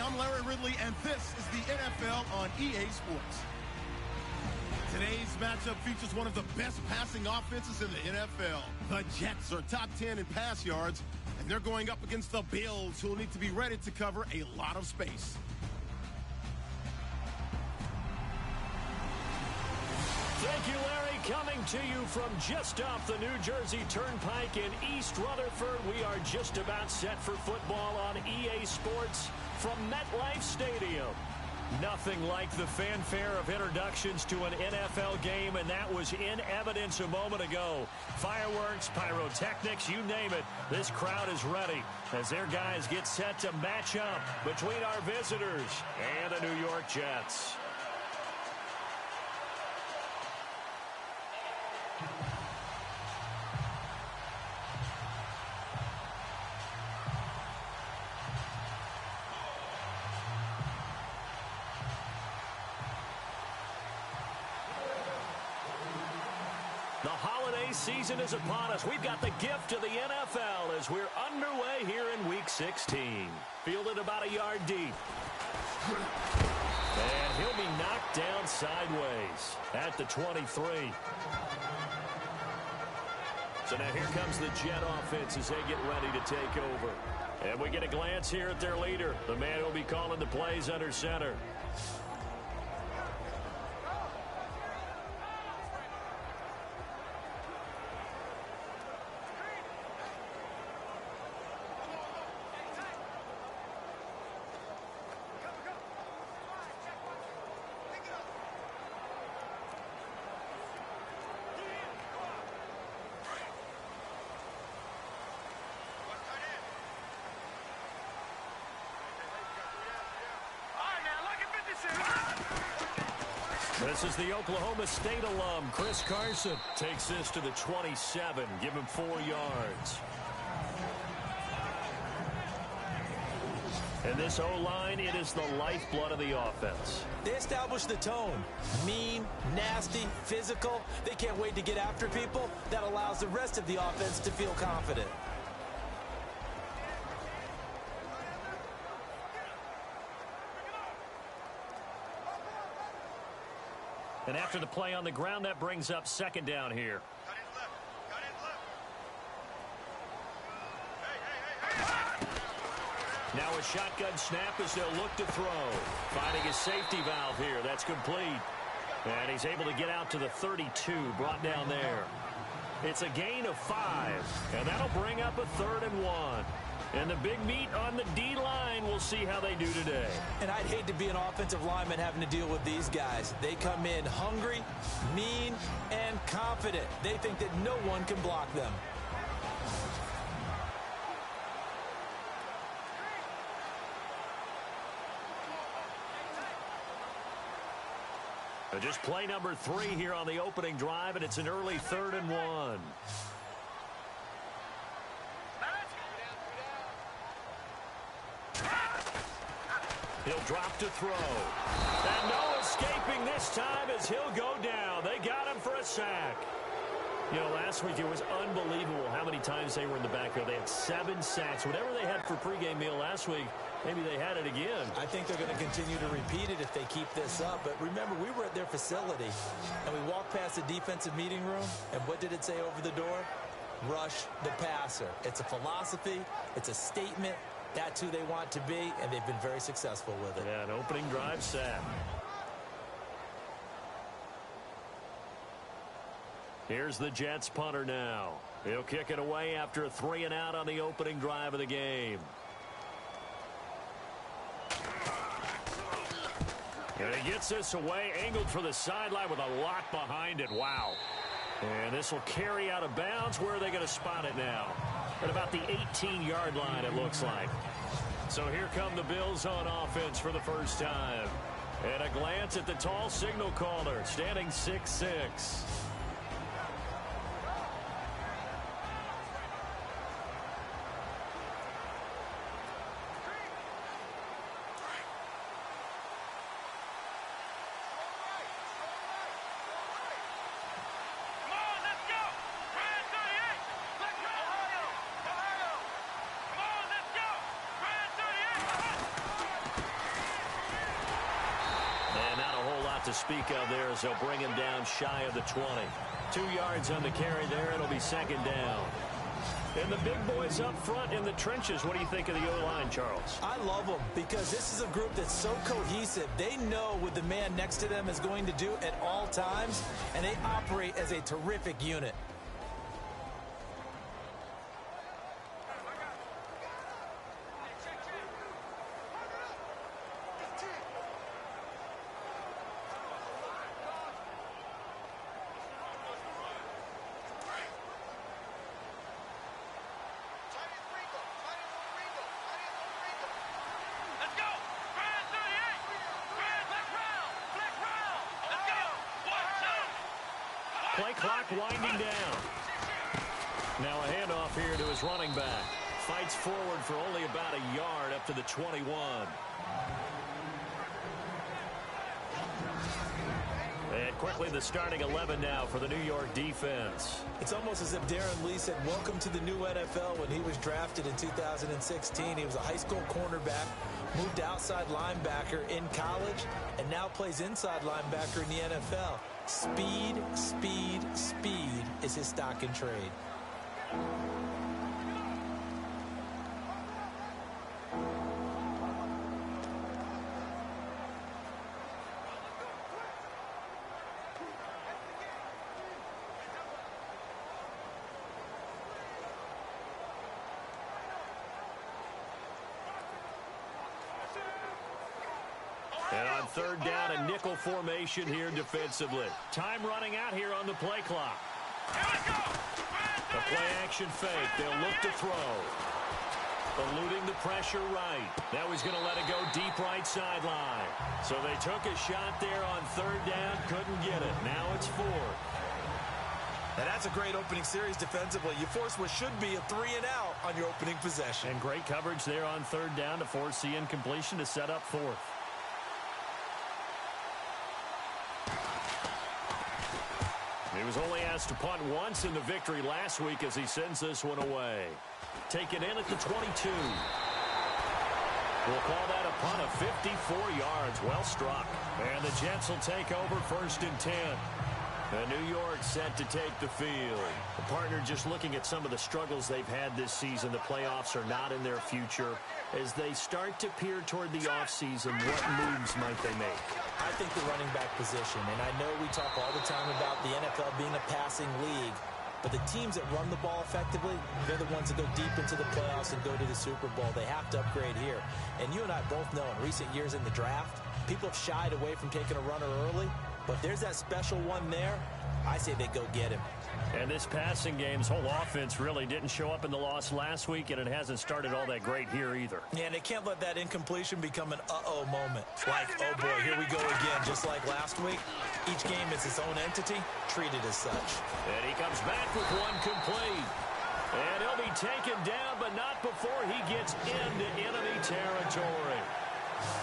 I'm Larry Ridley, and this is the NFL on EA Sports. Today's matchup features one of the best passing offenses in the NFL. The Jets are top 10 in pass yards, and they're going up against the Bills, who will need to be ready to cover a lot of space. Thank you, Larry. Coming to you from just off the New Jersey Turnpike in East Rutherford, we are just about set for football on EA Sports from MetLife Stadium. Nothing like the fanfare of introductions to an NFL game, and that was in evidence a moment ago. Fireworks, pyrotechnics, you name it. This crowd is ready as their guys get set to match up between our visitors and the New York Jets. The holiday season is upon us. We've got the gift of the NFL as we're underway here in Week 16. Fielded about a yard deep. And he'll be knocked down sideways at the 23. So now here comes the Jet offense as they get ready to take over. And we get a glance here at their leader, the man who'll be calling the plays under center. This is the Oklahoma State alum, Chris Carson. Takes this to the 27. Give him 4 yards. And this O-line, it is the lifeblood of the offense. They establish the tone. Mean, nasty, physical. They can't wait to get after people. That allows the rest of the offense to feel confident. And after the play on the ground, that brings up second down here. Now a shotgun snap as they'll look to throw. Finding his safety valve here. That's complete. And he's able to get out to the 32, brought down there. It's a gain of 5, and that'll bring up a 3rd and 1. And the big meat on the D-line, we'll see how they do today. And I'd hate to be an offensive lineman having to deal with these guys. They come in hungry, mean, and confident. They think that no one can block them. Just play number 3 here on the opening drive, and it's an early 3rd and 1. He'll drop to throw. And no escaping this time as he'll go down. They got him for a sack. You know, last week it was unbelievable how many times they were in the backfield. They had 7 sacks. Whatever they had for pregame meal last week, maybe they had it again. I think they're going to continue to repeat it if they keep this up. But remember, we were at their facility, and we walked past the defensive meeting room, and what did it say over the door? Rush the passer. It's a philosophy. It's a statement. That's who they want to be, and they've been very successful with it. Yeah, an opening drive sack. Here's the Jets punter now. He'll kick it away after a 3-and-out on the opening drive of the game. And he gets this away, angled for the sideline with a lock behind it. Wow. And this will carry out of bounds. Where are they going to spot it now? At about the 18-yard line, it looks like. So here come the Bills on offense for the first time. And a glance at the tall signal caller, standing 6'6". not to speak of there as they'll bring him down shy of the 20. 2 yards on the carry there. It'll be second down. And the big boys up front in the trenches. What do you think of the O-line, Charles? I love them because this is a group that's so cohesive. They know what the man next to them is going to do at all times, and they operate as a terrific unit. Play clock winding down. Now a handoff here to his running back. Fights forward for only about a yard up to the 21. And quickly the starting 11 now for the New York defense. It's almost as if Darren Lee said, welcome to the new NFL when he was drafted in 2016. He was a high school cornerback, moved to outside linebacker in college, and now plays inside linebacker in the NFL. Speed, speed, speed is his stock in trade. And on third down, a nickel formation here defensively. Time running out here on the play clock. The play action fake. They'll look to throw. Eluding the pressure right. Now he's going to let it go deep right sideline. So they took a shot there on third down. Couldn't get it. Now it's fourth. Now that's a great opening series defensively. You force what should be a 3-and-out on your opening possession. And great coverage there on third down to force the incompletion to set up fourth. He was only asked to punt once in the victory last week as he sends this one away. Taken in at the 22. We'll call that a punt of 54 yards. Well struck. And the Jets will take over first and 10. And New York set to take the field. The partner just looking at some of the struggles they've had this season. The playoffs are not in their future. As they start to peer toward the offseason, what moves might they make? I think the running back position, and I know we talk all the time about the NFL being a passing league, but the teams that run the ball effectively, they're the ones that go deep into the playoffs and go to the Super Bowl. They have to upgrade here. And you and I both know in recent years in the draft, people have shied away from taking a runner early, but if there's that special one there, I say they go get him. And this passing game's whole offense really didn't show up in the loss last week, and it hasn't started all that great here either. Yeah, and they can't let that incompletion become an uh-oh moment. Like, oh boy, here we go again, just like last week. Each game is its own entity, treated as such. And he comes back with one complete. And he'll be taken down, but not before he gets into enemy territory.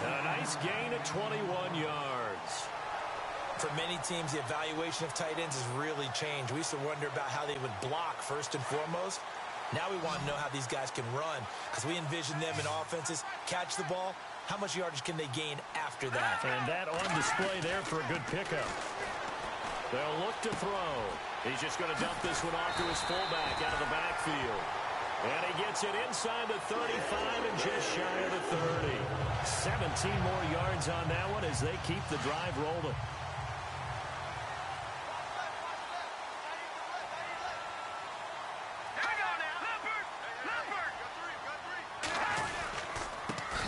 And a nice gain of 21 yards. For many teams, the evaluation of tight ends has really changed. We used to wonder about how they would block first and foremost. Now we want to know how these guys can run, because we envision them in offenses catch the ball. How much yardage can they gain after that? And that on display there for a good pickup. They'll look to throw. He's just going to dump this one off to his fullback out of the backfield. And he gets it inside the 35 and just shy of the 30. 17 more yards on that one as they keep the drive rolling.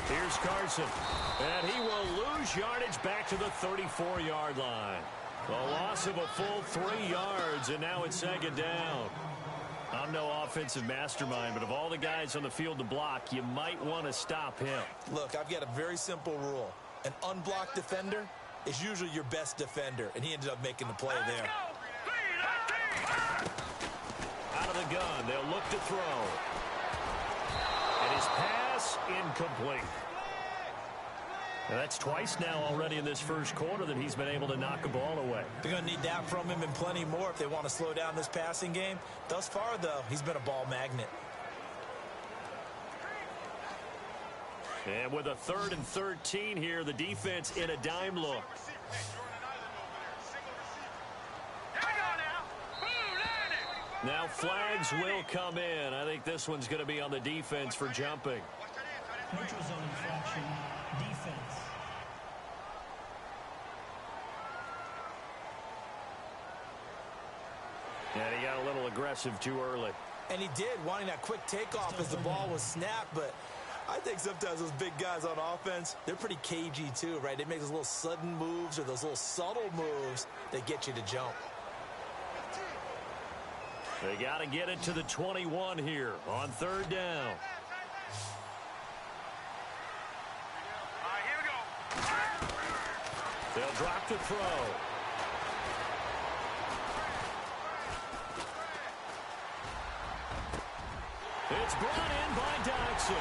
Here's Carson, and he will lose yardage back to the 34-yard line. A loss of a full 3 yards, and now it's second down. I'm no offensive mastermind, but of all the guys on the field to block, you might want to stop him. Look, I've got a very simple rule. An unblocked defender is usually your best defender, and he ended up making the play there. Out of the gun, they'll look to throw. And his pass incomplete. Now that's twice now already in this first quarter that he's been able to knock a ball away. They're going to need that from him and plenty more if they want to slow down this passing game. Thus far, though, he's been a ball magnet. And with a 3rd and 13 here, the defense in a dime look. Now flags will come in. I think this one's going to be on the defense for jumping. Neutral zone infraction, defense. And he got a little aggressive too early. And he did, wanting that quick takeoff as the ball was snapped. But I think sometimes those big guys on offense, they're pretty cagey too, right? They make those little sudden moves or those little subtle moves that get you to jump. They got to get it to the 21 here on third down. Here we go. They'll drop the throw. It's brought in by Dodson.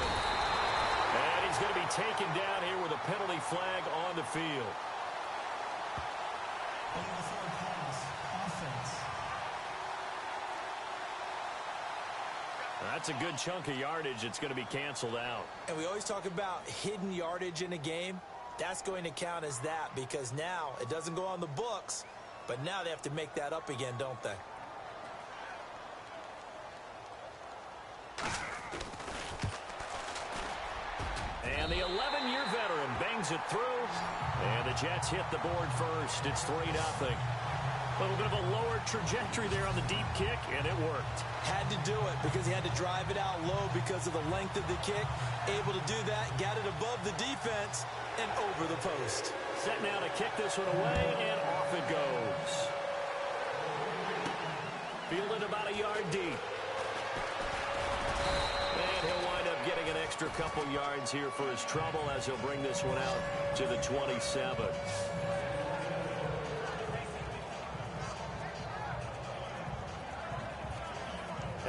And he's going to be taken down here with a penalty flag on the field. That's a good chunk of yardage. It's going to be canceled out. And we always talk about hidden yardage in a game. That's going to count as that because now it doesn't go on the books, but now they have to make that up again, don't they? And the 11-year veteran bangs it through. And the Jets hit the board first. It's 3-0. A little bit of a lower trajectory there on the deep kick, and it worked. Had to do it because he had to drive it out low because of the length of the kick. Able to do that, got it above the defense and over the post. Set now to kick this one away, and off it goes. Fielded about a yard deep. And he'll wind up getting an extra couple yards here for his trouble as he'll bring this one out to the 27.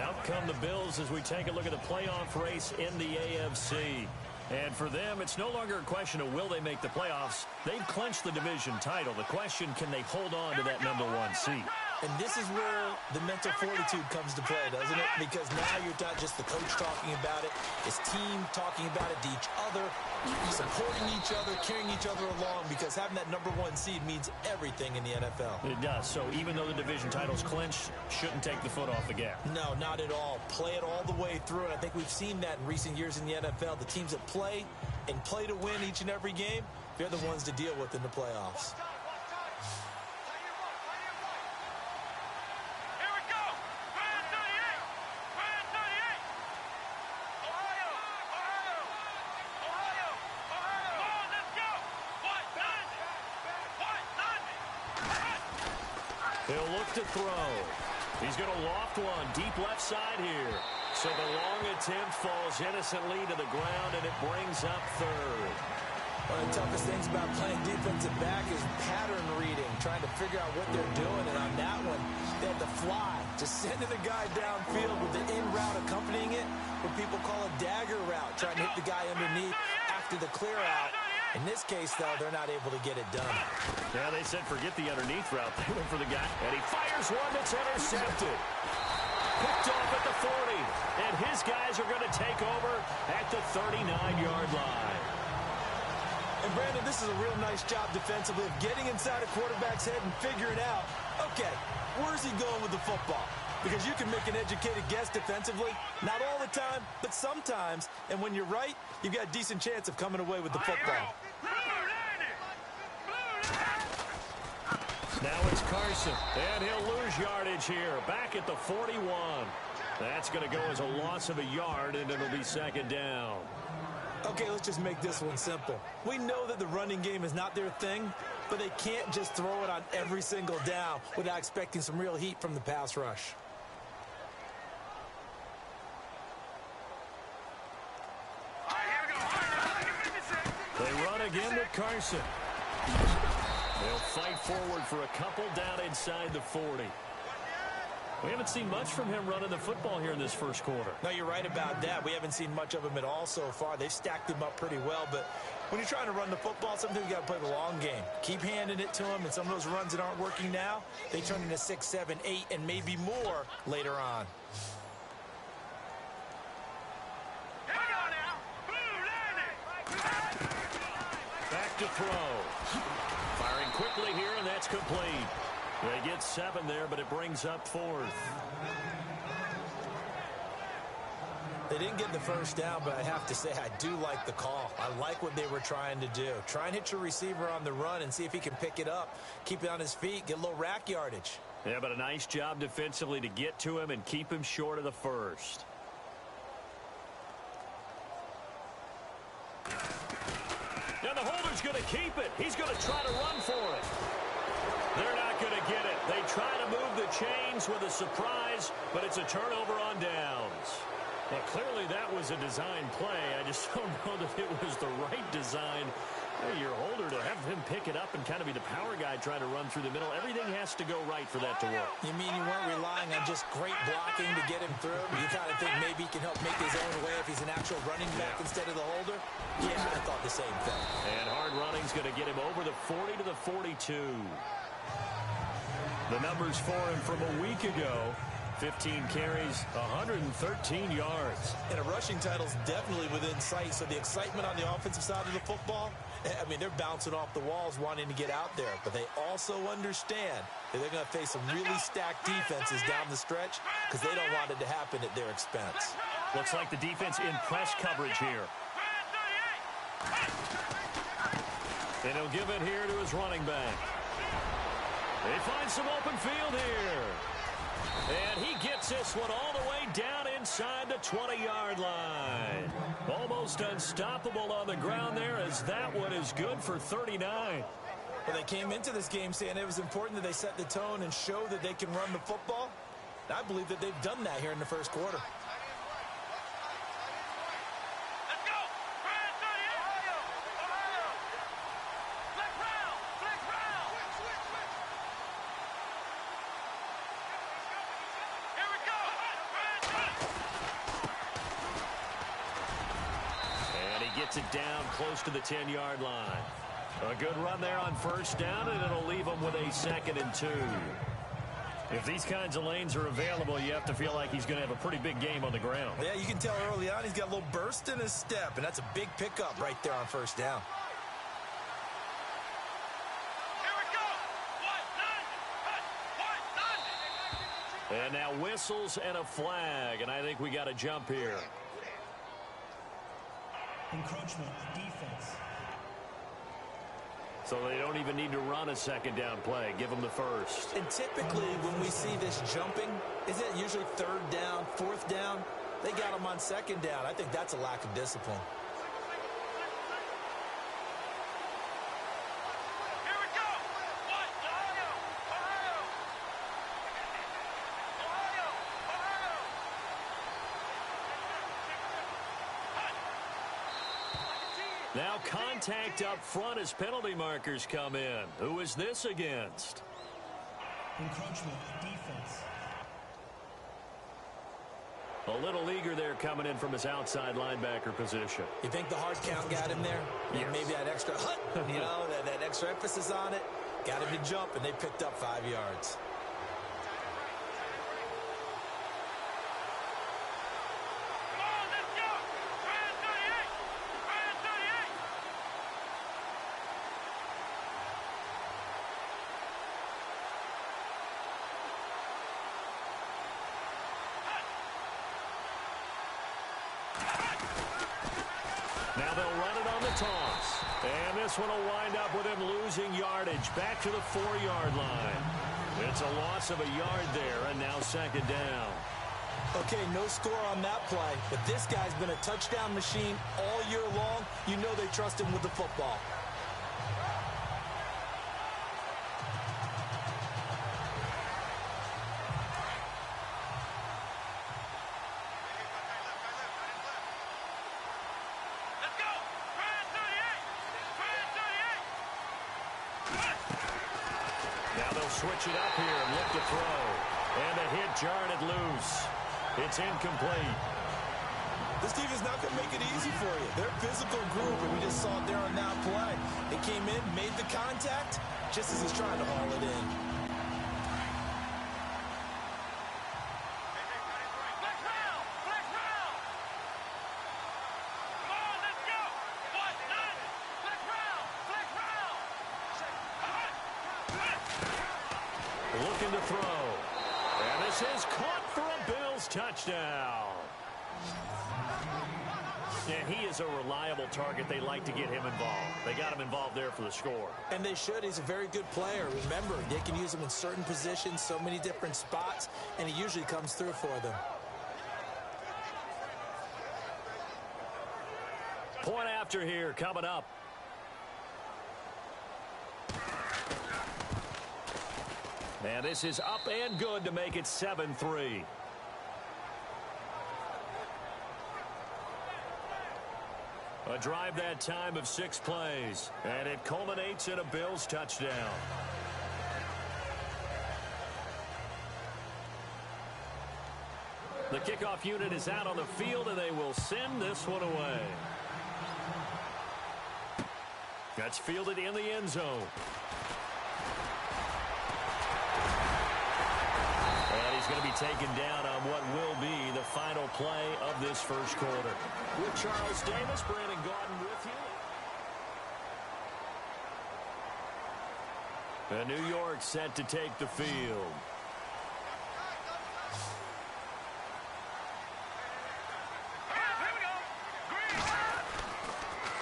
Out come the Bills as we take a look at the playoff race in the AFC. And for them, it's no longer a question of will they make the playoffs. They've clinched the division title. The question, can they hold on to that #1 seed? And this is where the mental fortitude comes to play, doesn't it? Because now you're not just the coach talking about it. It's team talking about it to each other, supporting each other, carrying each other along, because having that #1 seed means everything in the NFL. It does. So even though the division title's clinched, shouldn't take the foot off the gas. No, not at all. Play it all the way through, and I think we've seen that in recent years in the NFL. The teams that play and play to win each and every game, they're the ones to deal with in the playoffs. He'll look to throw. He's going to loft one deep left side here. So the long attempt falls innocently to the ground, and it brings up third. One of the toughest things about playing defensive back is pattern reading, trying to figure out what they're doing. And on that one, they had to fly, just sending the guy downfield with the in route accompanying it, what people call a dagger route, trying to hit the guy underneath after the clear out. In this case, though, they're not able to get it done. Yeah, they said forget the underneath route. They went for the guy, and he fires one that's intercepted. Picked off at the 40, and his guys are going to take over at the 39-yard line. And, Brandon, this is a real nice job defensively of getting inside a quarterback's head and figuring out, okay, where's he going with the football? Because you can make an educated guess defensively, not all the time, but sometimes. And when you're right, you've got a decent chance of coming away with the football. Now it's Carson, and he'll lose yardage here, back at the 41. That's going to go as a loss of a yard, and it'll be second down. Okay, let's just make this one simple. We know that the running game is not their thing, but they can't just throw it on every single down without expecting some real heat from the pass rush. They run again with Carson. They'll fight forward for a couple down inside the 40. We haven't seen much from him running the football here in this first quarter. No, you're right about that. We haven't seen much of him at all so far. They've stacked him up pretty well, but when you're trying to run the football, sometimes you got to play the long game. Keep handing it to him, and some of those runs that aren't working now, they turn into 6, 7, 8, and maybe more later on. Back to throw. Firing quickly here, and that's complete. They get 7 there, but it brings up 4th. They didn't get the first down, but I have to say I do like the call. I like what they were trying to do. Try and hit your receiver on the run and see if he can pick it up, keep it on his feet, get a little rack yardage. Yeah, but a nice job defensively to get to him and keep him short of the first. And the holder's going to keep it. He's going to try to run for it. They're not going to get it. They try to move the chains with a surprise, but it's a turnover on downs. Well, clearly that was a design play. I just don't know that it was the right design. Hey, your holder to have him pick it up and kind of be the power guy trying to run through the middle. Everything has to go right for that to work. You mean you weren't relying on just great blocking to get him through? You kind of think maybe he can help make his own way if he's an actual running back instead of the holder? Yeah, I thought the same thing. And hard running's going to get him over the 40 to the 42. The numbers for him from a week ago. 15 carries, 113 yards. And a rushing title's definitely within sight, so the excitement on the offensive side of the football, I mean, they're bouncing off the walls wanting to get out there, but they also understand that they're going to face some really stacked defenses down the stretch because they don't want it to happen at their expense. Looks like the defense in press coverage here. And he'll give it here to his running back. They find some open field here. And he gets this one all the way down inside the 20-yard line. Almost unstoppable on the ground there as that one is good for 39. Well, they came into this game saying it was important that they set the tone and show that they can run the football. I believe that they've done that here in the first quarter. It down close to the 10-yard line. A good run there on first down, and it'll leave them with a 2nd and 2. If these kinds of lanes are available, you have to feel like he's going to have a pretty big game on the ground. Yeah, you can tell early on he's got a little burst in his step, and that's a big pickup right there on first down. And now whistles and a flag, and I think we got a jump here. Encroachment, defense. So they don't even need to run a 2nd down play. Give them the first. And typically when we see this jumping, isn't it usually 3rd down, 4th down? They got them on 2nd down. I think that's a lack of discipline. Now contact up front as penalty markers come in. Who is this against? Encroachment, defense. A little eager there coming in from his outside linebacker position. You think the hard count got him there? Yes. Maybe that extra you know, that extra emphasis on it. Got him to jump, and they picked up 5 yards. Now they'll run it on the toss. And this one will wind up with him losing yardage back to the 4-yard line. It's a loss of a yard there, and now 2nd down. Okay, no score on that play, but this guy's been a touchdown machine all year long. You know they trust him with the football. Switch it up here and look to throw. And a hit jarred it loose. It's incomplete. This team is not going to make it easy for you. They're a physical group, and we just saw it there on that play. They came in, made the contact, just as he's trying to haul it in. Looking to throw. And this is caught for a Bills touchdown. And he is a reliable target. They like to get him involved. They got him involved there for the score. And they should. He's a very good player. Remember, they can use him in certain positions, so many different spots, and he usually comes through for them. Point after here coming up. And this is up and good to make it 7-3. A drive that time of 6 plays. And it culminates in a Bills touchdown. The kickoff unit is out on the field, and they will send this one away. That's fielded in the end zone. And he's going to be taken down on what will be the final play of this first quarter. With Charles Davis, Brandon Gordon with you. And New York set to take the field.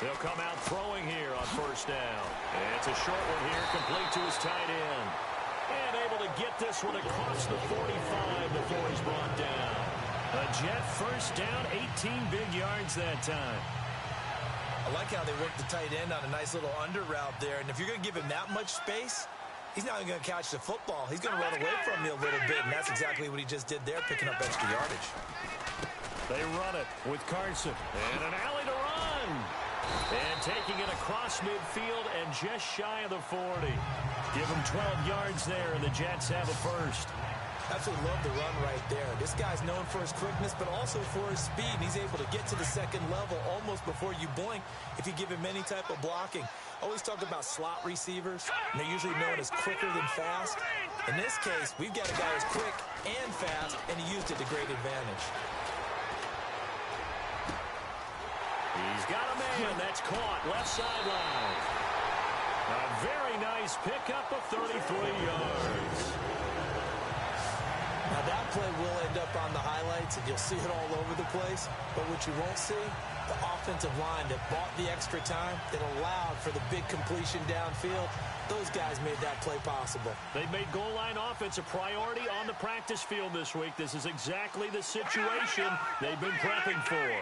They'll come out throwing here on first down. It's a short one here, complete to his tight end. And able to get this one across the 45 before he's brought down. A Jet first down, 18 big yards that time. I like how they work the tight end on a nice little under route there. And if you're going to give him that much space, he's not going to catch the football. He's going to run away from you a little bit, and that's exactly what he just did there, picking up extra yardage. They run it with Carson. And an alley to run. And taking it across midfield and just shy of the 40. Give him 12 yards there, and the Jets have a first. Absolutely love the run right there. This guy's known for his quickness, but also for his speed. And he's able to get to the second level almost before you blink if you give him any type of blocking. Always talk about slot receivers, and they're usually known as quicker than fast. In this case, we've got a guy who's quick and fast, and he used it to great advantage. He's got a man. That's caught. Left sideline. A very nice pickup of 33 yards. Now, that play will end up on the highlights, and you'll see it all over the place. But what you won't see, the offensive line that bought the extra time, that allowed for the big completion downfield, those guys made that play possible. They've made goal line offense a priority on the practice field this week. This is exactly the situation they've been prepping for.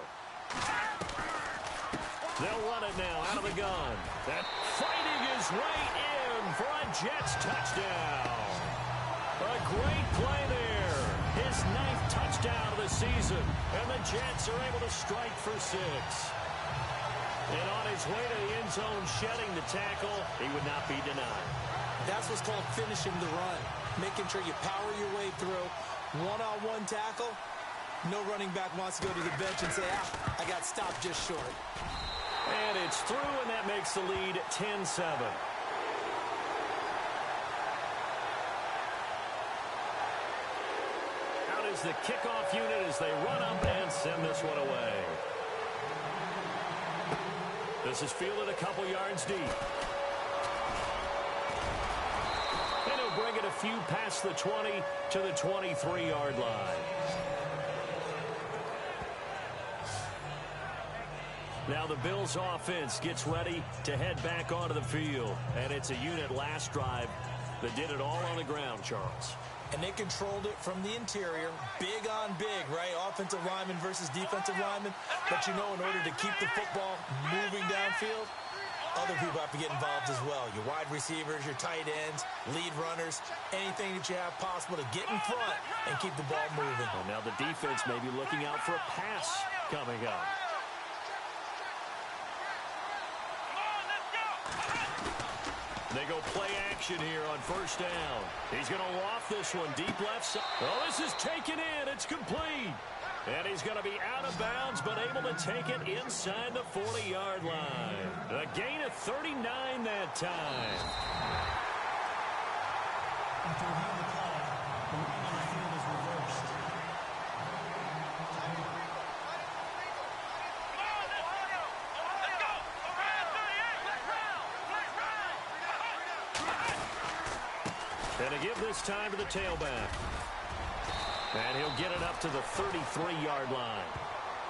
They'll run it now out of the gun. That fighting his way in for a Jets touchdown. A great play there. His 9th touchdown of the season. And the Jets are able to strike for 6. And on his way to the end zone, shedding the tackle, he would not be denied. That's what's called finishing the run. Making sure you power your way through. One-on-one tackle. No running back wants to go to the bench and say, I got stopped just short. And it's through, and that makes the lead 10-7. Out is the kickoff unit as they run up and send this one away. This is fielded a couple yards deep. And he'll bring it a few past the 20 to the 23-yard line. Now the Bills offense gets ready to head back onto the field. And it's a unit last drive that did it all on the ground, Charles. And they controlled it from the interior. Big on big, right? Offensive lineman versus defensive lineman. But you know, in order to keep the football moving downfield, other people have to get involved as well. Your wide receivers, your tight ends, lead runners, anything that you have possible to get in front and keep the ball moving. And now the defense may be looking out for a pass coming up. They go play action here on first down. He's going to loft this one deep left side. Oh, this is taken in. It's complete. And he's going to be out of bounds, but able to take it inside the 40-yard line. A gain of 39 that time. After reviewing the play, the movement on the field is reversed. And to give this time to the tailback. And he'll get it up to the 33-yard line.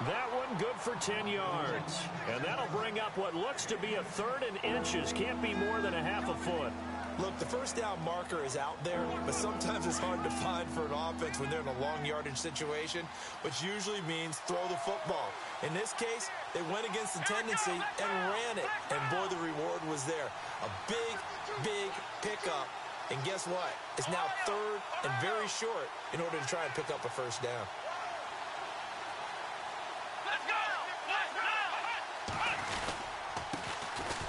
That one good for 10 yards. And that'll bring up what looks to be a 3rd and inches. Can't be more than a half a foot. Look, the first down marker is out there, but sometimes it's hard to find for an offense when they're in a long yardage situation, which usually means throw the football. In this case, they went against the tendency and ran it. And boy, the reward was there. A big, big pickup. And guess what? It's now 3rd and very short in order to try and pick up a first down.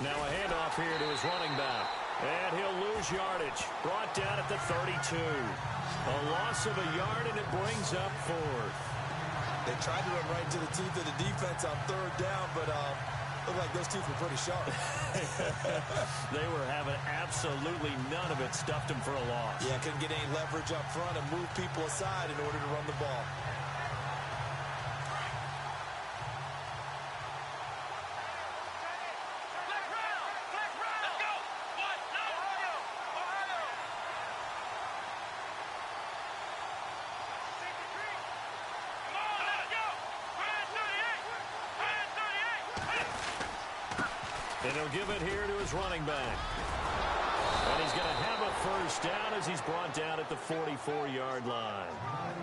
Now a handoff here to his running back. And he'll lose yardage. Brought down at the 32. A loss of a yard, and it brings up 4th. They tried to run right into the teeth of the defense on 3rd down, but looked like those teeth were pretty sharp. They were having absolutely none of it. Stuffed him for a loss. Yeah, couldn't get any leverage up front and move people aside in order to run the ball. And he'll give it here to his running back. And he's going to have a first down as he's brought down at the 44-yard line.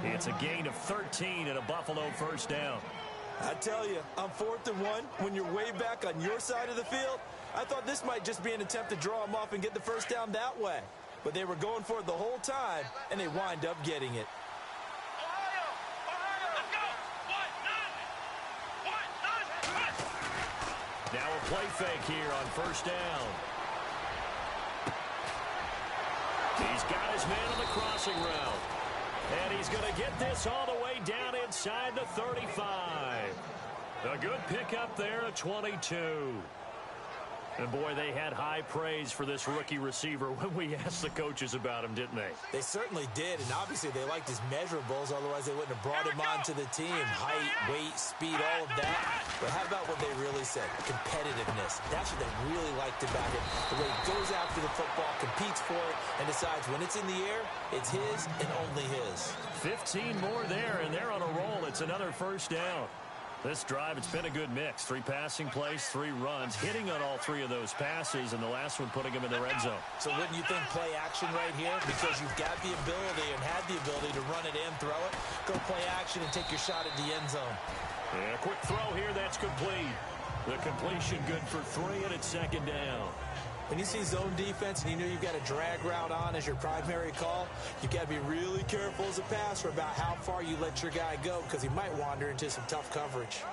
It's a gain of 13 and a Buffalo first down. I tell you, on 4th and 1, when you're way back on your side of the field, I thought this might just be an attempt to draw him off and get the first down that way. But they were going for it the whole time, and they wind up getting it. Now a play fake here on first down. He's got his man on the crossing route. And he's going to get this all the way down inside the 35. A good pickup there at 22. And, boy, they had high praise for this rookie receiver when we asked the coaches about him, didn't they? They certainly did, and obviously they liked his measurables. Otherwise, they wouldn't have brought him onto the team. Height, weight, speed, all of that. But how about what they really said? Competitiveness. That's what they really liked about him. The way he goes after the football, competes for it, and decides when it's in the air, it's his and only his. 15 more there, and they're on a roll. It's another first down. This drive, it's been a good mix. 3 passing plays, 3 runs, hitting on all 3 of those passes, and the last one putting him in the red zone. So wouldn't you think play action right here? Because you've got the ability and had the ability to run it and throw it. Go play action and take your shot at the end zone. Yeah, quick throw here, that's complete. The completion good for 3, and it's second down. When you see zone defense and you know you've got a drag route on as your primary call, you've got to be really careful as a passer about how far you let your guy go because he might wander into some tough coverage.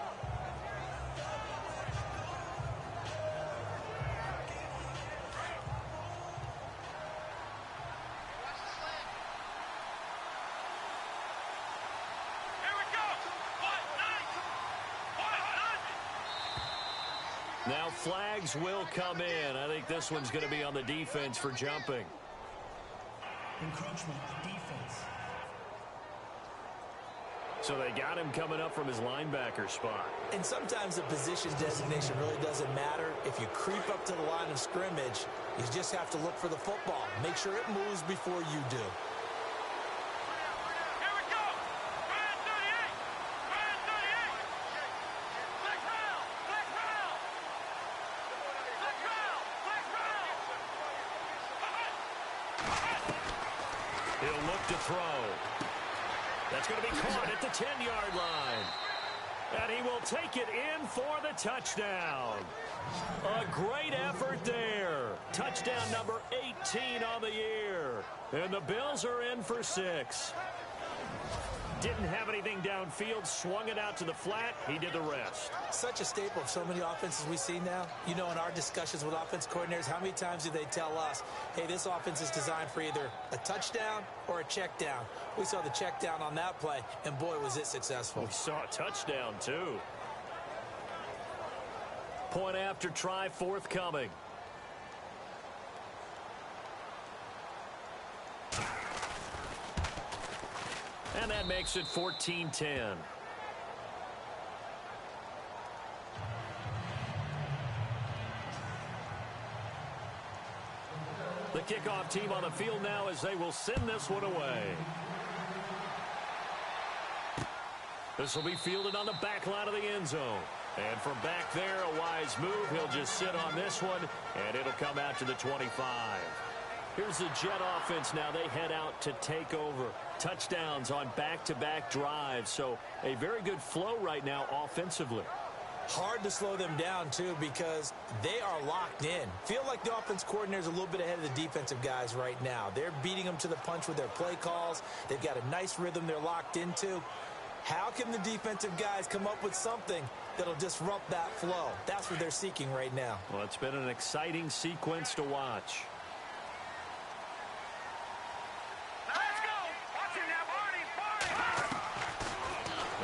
Now flags will come in. I think this one's going to be on the defense for jumping. Encroachment, defense. So they got him coming up from his linebacker spot. And sometimes the position designation really doesn't matter. If you creep up to the line of scrimmage, you just have to look for the football. Make sure it moves before you do. He'll look to throw. That's going to be caught at the 10-yard line. And he will take it in for the touchdown. A great effort there. Touchdown number 18 on the year. And the Bills are in for 6. Didn't have anything downfield, swung it out to the flat. He did the rest. Such a staple of so many offenses we see now. You know, in our discussions with offense coordinators, how many times do they tell us, hey, this offense is designed for either a touchdown or a check down. We saw the check down on that play, and boy, was it successful. We saw a touchdown, too. Point after try forthcoming. And that makes it 14-10. The kickoff team on the field now as they will send this one away. This will be fielded on the back line of the end zone. And from back there, a wise move. He'll just sit on this one, and it'll come out to the 25. Here's the Jet offense now. They head out to take over. Touchdowns on back-to-back drives. So a very good flow right now offensively. Hard to slow them down, too, because they are locked in. Feel like the offense coordinator is a little bit ahead of the defensive guys right now. They're beating them to the punch with their play calls. They've got a nice rhythm they're locked into. How can the defensive guys come up with something that'll disrupt that flow? That's what they're seeking right now. Well, it's been an exciting sequence to watch. Let's go! Watch it now, Barney!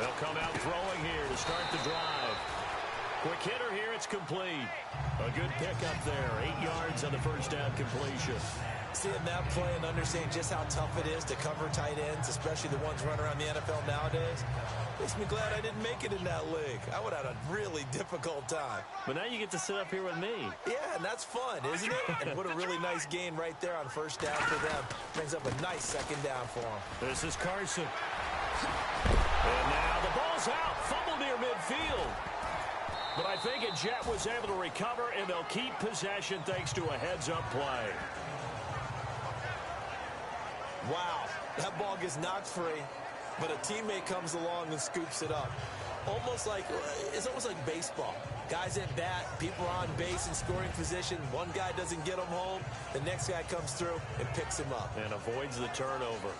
They'll come out throwing here to start the drive. Quick hitter here, it's complete. A good pickup there, 8 yards on the first down completion. Seeing that play and understanding just how tough it is to cover tight ends, especially the ones running around the NFL nowadays, makes me glad I didn't make it in that league. I would have had a really difficult time. But now you get to sit up here with me. Yeah, and that's fun, isn't it? And what a really nice gain right there on first down for them. Brings up a nice second down for them. This is Carson. And now the ball's out. Fumble near midfield. But I think a Jet was able to recover, and they'll keep possession thanks to a heads-up play. Wow, that ball gets knocked free, but a teammate comes along and scoops it up. It's almost like baseball. Guys at bat, people are on base in scoring position. One guy doesn't get him home. The next guy comes through and picks him up. And avoids the turnover.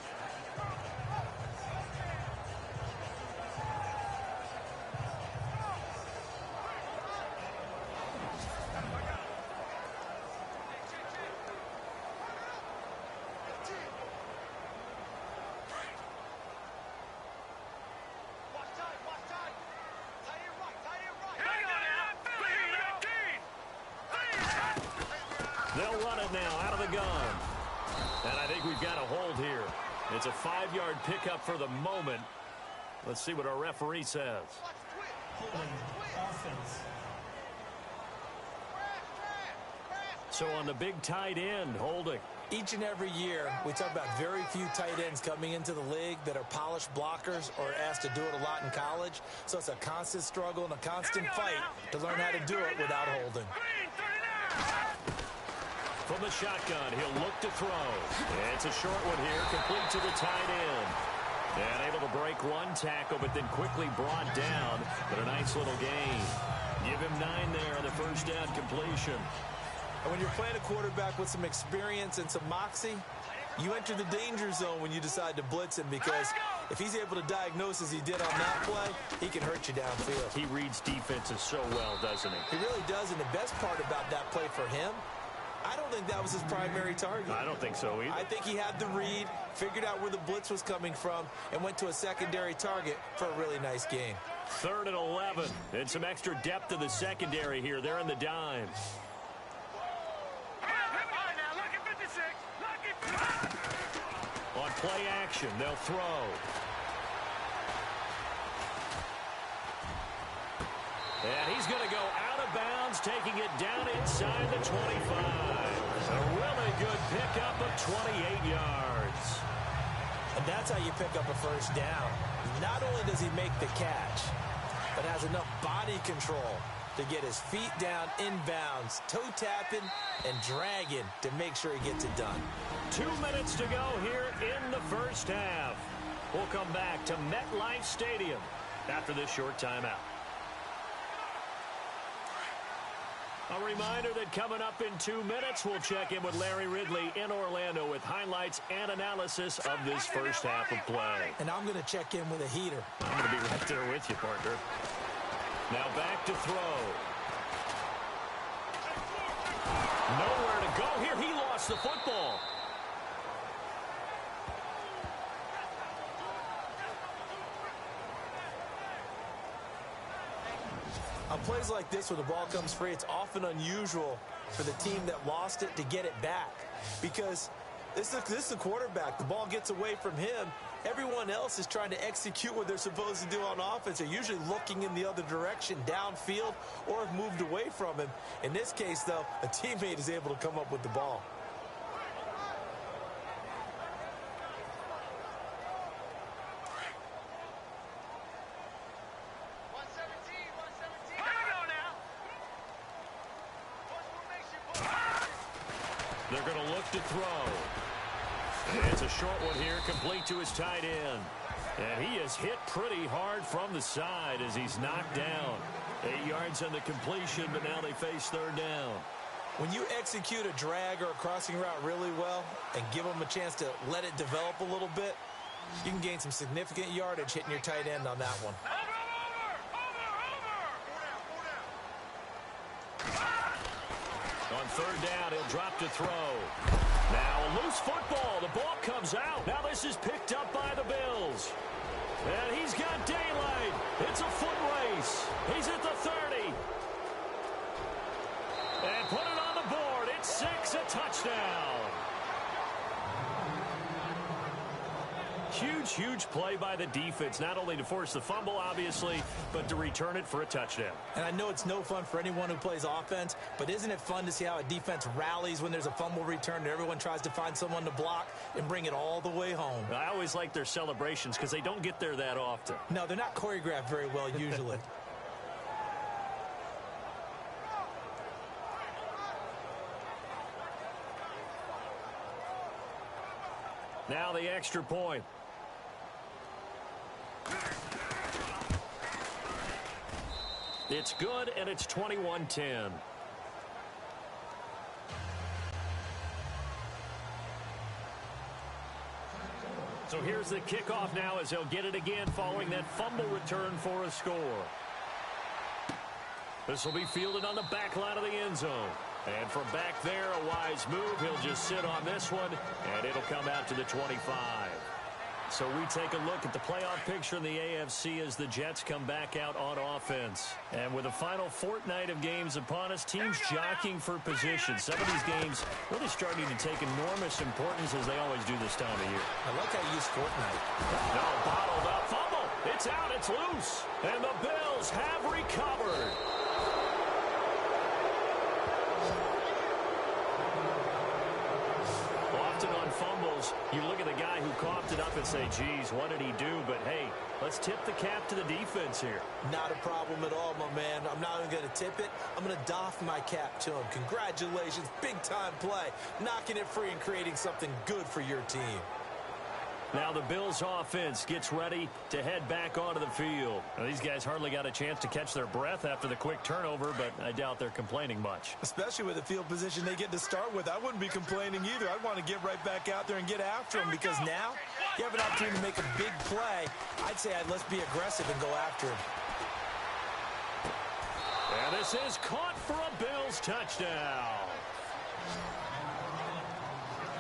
They'll run it now out of the gun. And I think we've got a hold here. It's a 5-yard pickup for the moment. Let's see what our referee says. Holding offense. So on the big tight end, holding. Each and every year, we talk about very few tight ends coming into the league that are polished blockers or asked to do it a lot in college. So it's a constant struggle and a constant fight to learn how to do it without holding. From the shotgun, he'll look to throw. It's a short one here, complete to the tight end. And able to break one tackle, but then quickly brought down. But a nice little gain. Give him 9 there on the first down completion. And when you're playing a quarterback with some experience and some moxie, you enter the danger zone when you decide to blitz him, because if he's able to diagnose as he did on that play, he can hurt you downfield. He reads defenses so well, doesn't he? He really does, and the best part about that play for him, I don't think that was his primary target. I don't think so either. I think he had the read, figured out where the blitz was coming from, and went to a secondary target for a really nice gain. 3rd and 11, and some extra depth to the secondary here. They're in the dime. On play action, they'll throw. And he's going to go out of bounds, taking it down inside the 25. A really good pickup of 28 yards. And that's how you pick up a first down. Not only does he make the catch, but has enough body control to get his feet down inbounds, toe tapping and dragging to make sure he gets it done. 2 minutes to go here in the first half. We'll come back to MetLife Stadium after this short timeout. A reminder that coming up in 2 minutes, we'll check in with Larry Ridley in Orlando with highlights and analysis of this first half of play. And I'm going to check in with a heater. I'm going to be right there with you, partner. Now back to throw. Nowhere to go here. He lost the football. On plays like this where the ball comes free, it's often unusual for the team that lost it to get it back, because this is a quarterback. The ball gets away from him. Everyone else is trying to execute what they're supposed to do on offense. They're usually looking in the other direction, downfield, or have moved away from him. In this case, though, a teammate is able to come up with the ball. They're going to look to throw. It's a short one here, complete to his tight end. And he is hit pretty hard from the side as he's knocked down. 8 yards on the completion, but now they face third down. When you execute a drag or a crossing route really well and give them a chance to let it develop a little bit, you can gain some significant yardage hitting your tight end on that one. On third down, he'll drop to throw. Now a loose football. The ball comes out. Now this is picked up by the Bills. And he's got daylight. It's a foot race. He's at the 30. And put it on the board. It's 6, a touchdown. Huge, huge play by the defense, not only to force the fumble, obviously, but to return it for a touchdown. And I know it's no fun for anyone who plays offense, but isn't it fun to see how a defense rallies when there's a fumble return and everyone tries to find someone to block and bring it all the way home? I always like their celebrations because they don't get there that often. No, they're not choreographed very well usually. Now the extra point. It's good, and it's 21-10. So here's the kickoff now as they'll get it again following that fumble return for a score. This will be fielded on the back line of the end zone. And from back there, a wise move. He'll just sit on this one, and it'll come out to the 25. So we take a look at the playoff picture in the AFC as the Jets come back out on offense. And with the final fortnight of games upon us, teams jockeying for position. Some of these games really starting to take enormous importance as they always do this time of year. I like how you use fortnight. No, bottled up fumble. It's out. It's loose. And the Bills have recovered. On fumbles, you look at the guy who coughed it up and say, geez, what did he do? But, hey, let's tip the cap to the defense here. Not a problem at all, my man. I'm not even going to tip it. I'm going to doff my cap to him. Congratulations. Big-time play. Knocking it free and creating something good for your team. Now the Bills offense gets ready to head back onto the field. Now, these guys hardly got a chance to catch their breath after the quick turnover, but I doubt they're complaining much. Especially with the field position they get to start with. I wouldn't be complaining either. I'd want to get right back out there and get after them because now you have an opportunity to make a big play. I'd say let's be aggressive and go after him. And this is caught for a Bills touchdown.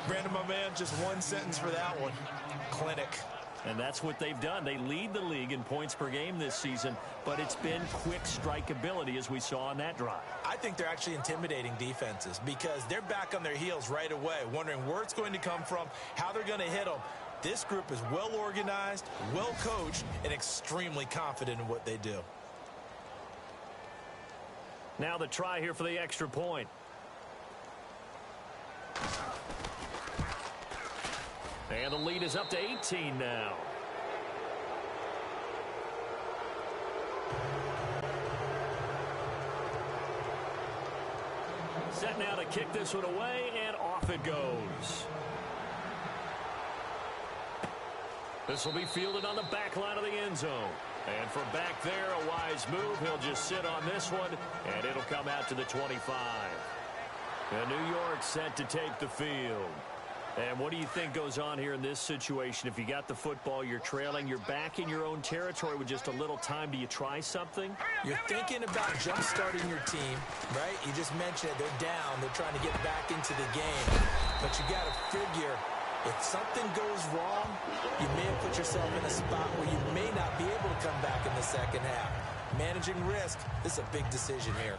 Brandon, my man, just one sentence for that one. Clinic. And that's what they've done. They lead the league in points per game this season, but it's been quick strikeability as we saw on that drive. I think they're actually intimidating defenses because they're back on their heels right away, wondering where it's going to come from, how they're going to hit them. This group is well organized, well coached, and extremely confident in what they do. Now the try here for the extra point. And the lead is up to 18 now. Set now to kick this one away, and off it goes. This will be fielded on the back line of the end zone. And from back there, a wise move. He'll just sit on this one, and it'll come out to the 25. And New York set to take the field. And what do you think goes on here in this situation? If you got the football, you're trailing, you're back in your own territory with just a little time. Do you try something? You're thinking about jump-starting your team, right? You just mentioned it. They're down. They're trying to get back into the game. But you got to figure, if something goes wrong, you may have put yourself in a spot where you may not be able to come back in the second half. Managing risk, this is a big decision here.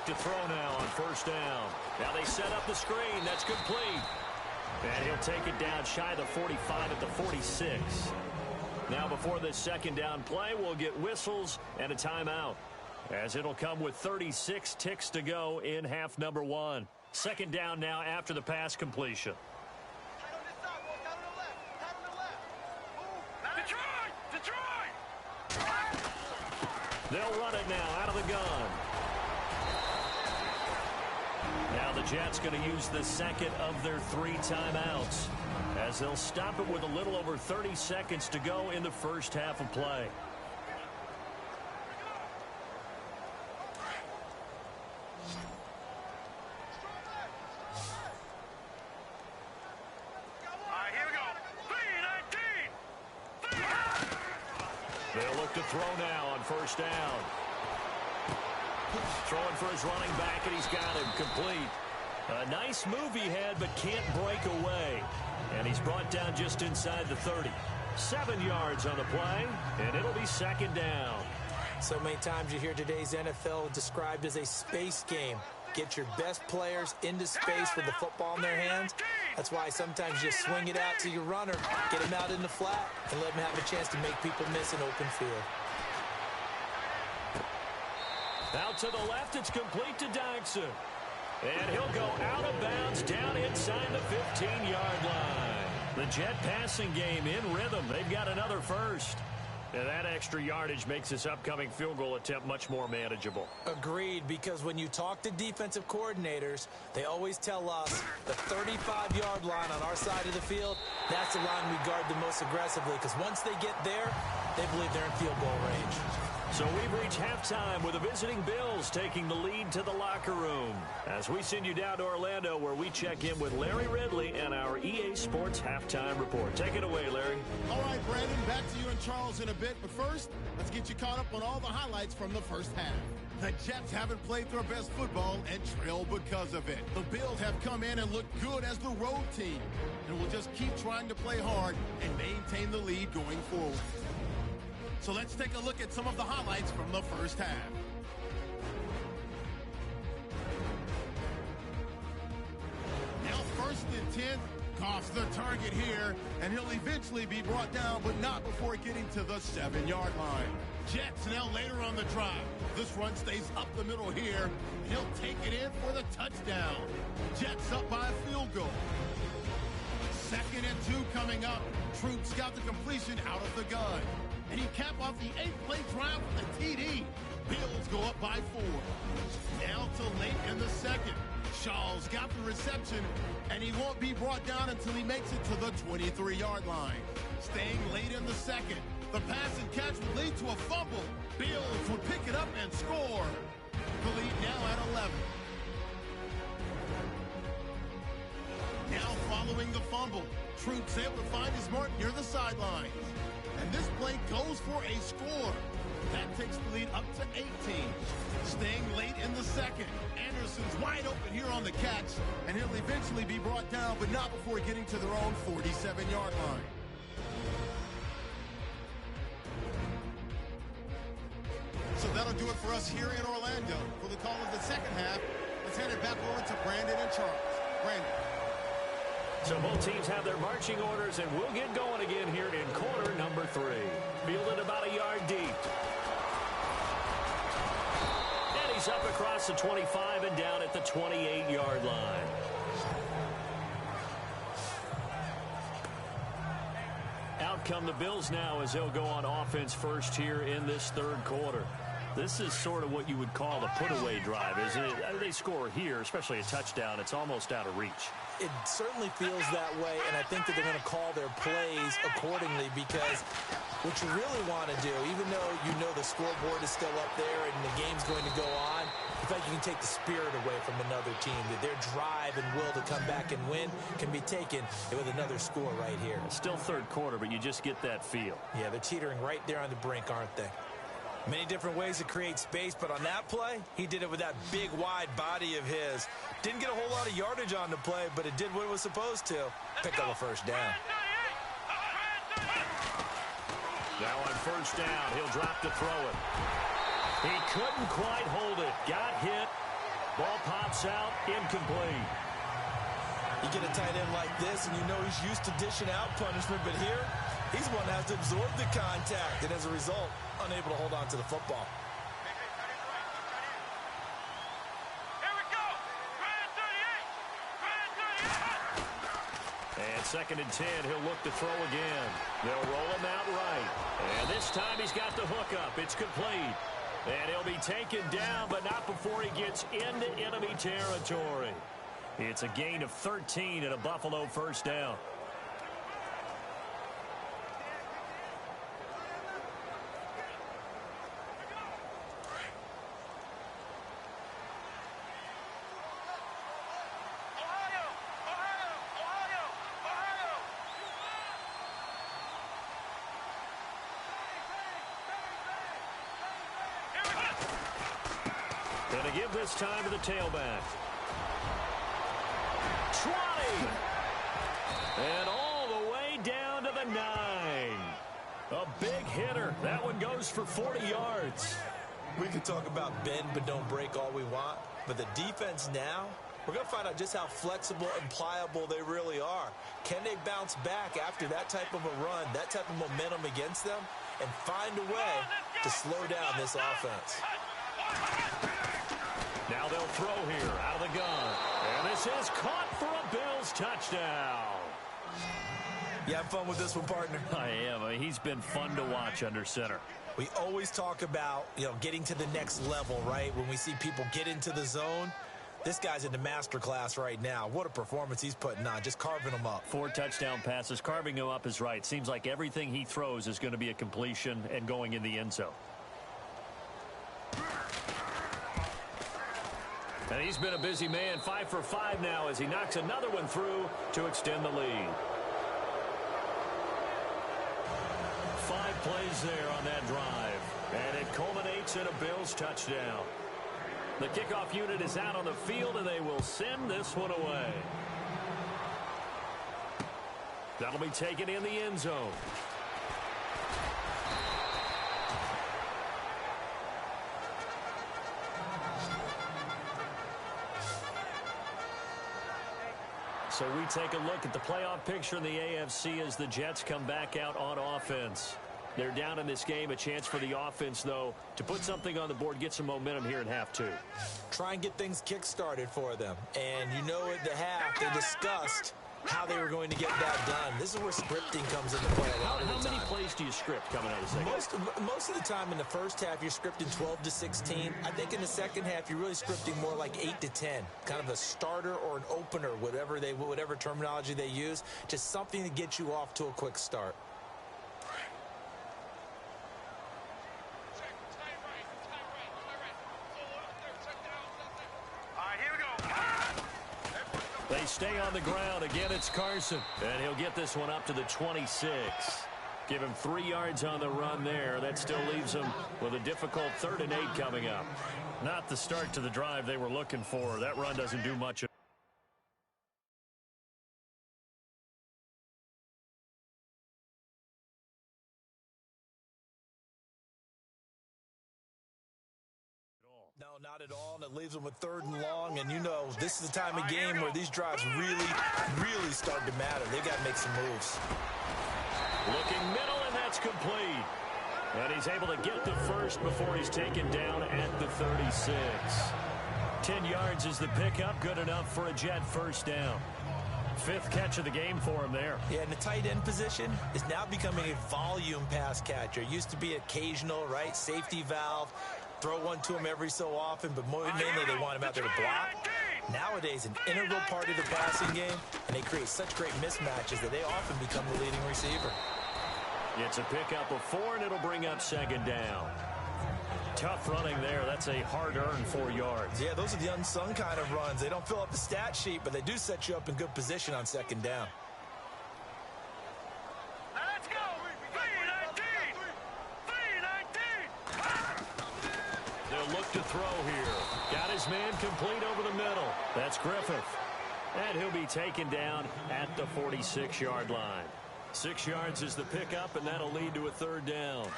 To throw now on first down. Now they set up the screen. That's complete. And he'll take it down shy of the 45 at the 46. Now before this second down play, we'll get whistles and a timeout, as it'll come with 36 ticks to go in half number one. Second down now after the pass completion. They'll run it now out of the gun. Now the Jets going to use the second of their 3 timeouts, as they'll stop it with a little over 30 seconds to go in the first half of play. They'll look to throw now on first down. Throwing for his running back, and he's got him complete. A nice move he had, but can't break away. And he's brought down just inside the 30. 7 yards on the play, and it'll be second down. So many times you hear today's NFL described as a space game. Get your best players into space with the football in their hands. That's why sometimes you swing it out to your runner, get him out in the flat, and let him have a chance to make people miss an open field. Out to the left, it's complete to Dykson. And he'll go out of bounds down inside the 15-yard line. The Jet passing game in rhythm. They've got another first. And that extra yardage makes this upcoming field goal attempt much more manageable. Agreed, because when you talk to defensive coordinators, they always tell us the 35-yard line on our side of the field, that's the line we guard the most aggressively, because once they get there, they believe they're in field goal range. So we've reached halftime with the visiting Bills taking the lead to the locker room. As we send you down to Orlando, where we check in with Larry Ridley and our EA Sports Halftime Report. Take it away, Larry. All right, Brandon, back to you and Charles in a bit. But first, let's get you caught up on all the highlights from the first half. The Jets haven't played their best football and trail because of it. The Bills have come in and looked good as the road team, and will just keep trying to play hard and maintain the lead going forward. So let's take a look at some of the highlights from the first half. Now 1st and 10, Goff's the target here, and he'll eventually be brought down, but not before getting to the 7-yard line. Jets now later on the drive. This run stays up the middle here, and he'll take it in for the touchdown. Jets up by a field goal. 2nd and 2 coming up. Troops got the completion out of the gun. And he capped off the 8-play drive with a TD. Bills go up by 4. Now to late in the second. Shaw's got the reception, and he won't be brought down until he makes it to the 23-yard line. Staying late in the second. The pass and catch would lead to a fumble. Bills would pick it up and score. The lead now at 11. Now following the fumble, Troops able to find his mark near the sidelines. And this play goes for a score. That takes the lead up to 18. Staying late in the second. Anderson's wide open here on the catch, and he'll eventually be brought down, but not before getting to their own 47-yard line. So that'll do it for us here in Orlando. For the call of the second half, let's hand it back over to Brandon and Charles. Brandon. So both teams have their marching orders, and we'll get going again here in quarter number 3. Fielded about a yard deep. And he's up across the 25 and down at the 28-yard line. Out come the Bills now as they'll go on offense first here in this third quarter. This is sort of what you would call a put-away drive, isn't it? They score here, especially a touchdown. It's almost out of reach. It certainly feels that way, and I think that they're going to call their plays accordingly, because what you really want to do, even though you know the scoreboard is still up there and the game's going to go on, in fact, you can take the spirit away from another team. That their drive and will to come back and win can be taken with another score right here. It's still third quarter, but you just get that feel. Yeah, they're teetering right there on the brink, aren't they? Many different ways to create space, but on that play, he did it with that big, wide body of his. Didn't get a whole lot of yardage on the play, but it did what it was supposed to. Pick up a first down. Now on first down, he'll drop to throw it. He couldn't quite hold it. Got hit. Ball pops out. Incomplete. You get a tight end like this, and you know he's used to dishing out punishment, but here, he's one that has to absorb the contact, and as a result, unable to hold on to the football. Here we go. And 2nd and 10, he'll look to throw again. They'll roll him out right. And this time he's got the hookup. It's complete. And he'll be taken down, but not before he gets into enemy territory. It's a gain of 13 and a Buffalo first down. Going to give this time to the tailback. 20. And all the way down to the 9. A big hitter. That one goes for 40 yards. We can talk about bend but don't break all we want, but the defense now, we're going to find out just how flexible and pliable they really are. Can they bounce back after that type of a run, that type of momentum against them, and find a way to slow down this offense? Now they'll throw here out of the gun. And this is caught for a Bills touchdown. You having fun with this one, partner? I am. He's been fun to watch under center. We always talk about, getting to the next level, right? When we see people get into the zone. This guy's in the master class right now. What a performance he's putting on, just carving them up. 4 touchdown passes. Carving him up is right. Seems like everything he throws is going to be a completion and going in the end zone. And he's been a busy man, 5 for 5 now as he knocks another one through to extend the lead. 5 plays there on that drive. And it culminates in a Bills touchdown. The kickoff unit is out on the field, and they will send this one away. That'll be taken in the end zone. So we take a look at the playoff picture in the AFC as the Jets come back out on offense. They're down in this game. A chance for the offense, though, to put something on the board, get some momentum here in half 2. Try and get things kick-started for them. And at the half, they discussed how they were going to get that done. This is where scripting comes into play a lot of the time. How many plays do you script coming out of the second? Most of the time in the first half, you're scripting 12 to 16. I think in the second half, you're really scripting more like 8 to 10. Kind of a starter or an opener, whatever terminology they use. Just something to get you off to a quick start. They stay on the ground. Again, it's Carson. And he'll get this one up to the 26. Give him 3 yards on the run there. That still leaves him with a difficult 3rd and 8 coming up. Not the start to the drive they were looking for. That run doesn't do much at No, not at all, and it leaves them with 3rd and long, and this is the time of game where these drives really start to matter. They've got to make some moves. Looking middle, and that's complete. And he's able to get the first before he's taken down at the 36. 10 yards is the pickup, good enough for a Jet first down. 5th catch of the game for him there. Yeah, and the tight end position is now becoming a volume pass catcher. It used to be occasional, right? Safety valve. Throw one to him every so often, but mainly they want him out there to block. Nowadays, an integral part of the passing game, and they create such great mismatches that they often become the leading receiver. It's a pickup of 4, and it'll bring up 2nd down. Tough running there. That's a hard-earned 4 yards. Yeah, those are the unsung kind of runs. They don't fill up the stat sheet, but they do set you up in good position on 2nd down. Let's go! 3-19! 3-19! They'll look to throw here. Got his man complete over the middle. That's Griffith. And he'll be taken down at the 46-yard line. 6 yards is the pickup, and that'll lead to a 3rd down.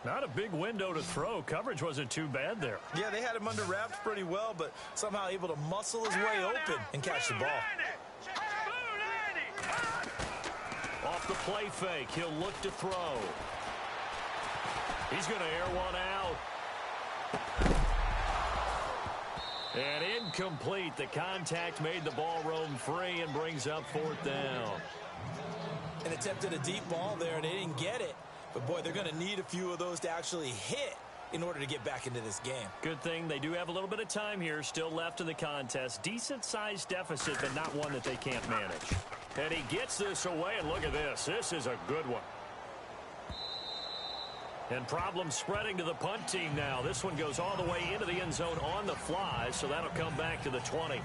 Not a big window to throw. Coverage wasn't too bad there. Yeah, they had him under wraps pretty well, but somehow able to muscle his way open and catch the ball. Off the play fake, he'll look to throw. He's going to air one out. And incomplete. The contact made the ball roam free and brings up 4th down. and attempted a deep ball there, and they didn't get it. But, boy, they're going to need a few of those to actually hit in order to get back into this game. Good thing they do have a little bit of time here still left in the contest. Decent-sized deficit, but not one that they can't manage. And he gets this away, and look at this. This is a good one. And problems spreading to the punt team now. This one goes all the way into the end zone on the fly, so that'll come back to the 20.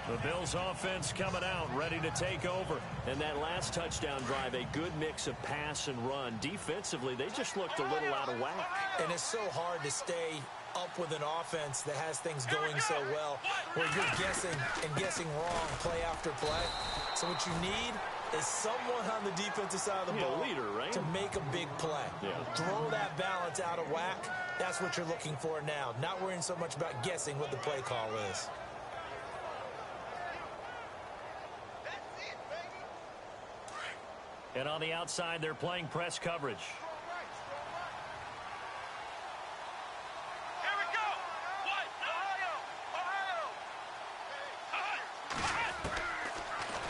The Bills offense coming out, ready to take over. And that last touchdown drive, a good mix of pass and run. Defensively, they just looked a little out of whack. And it's so hard to stay up with an offense that has things going so well, where you're guessing and guessing wrong play after play. So what you need is someone on the defensive side of the ball leader, right? to make a big play. Yeah. Throw that balance out of whack. That's what you're looking for now. Not worrying so much about guessing what the play call is. And on the outside, they're playing press coverage. Here we go. What? Ohio.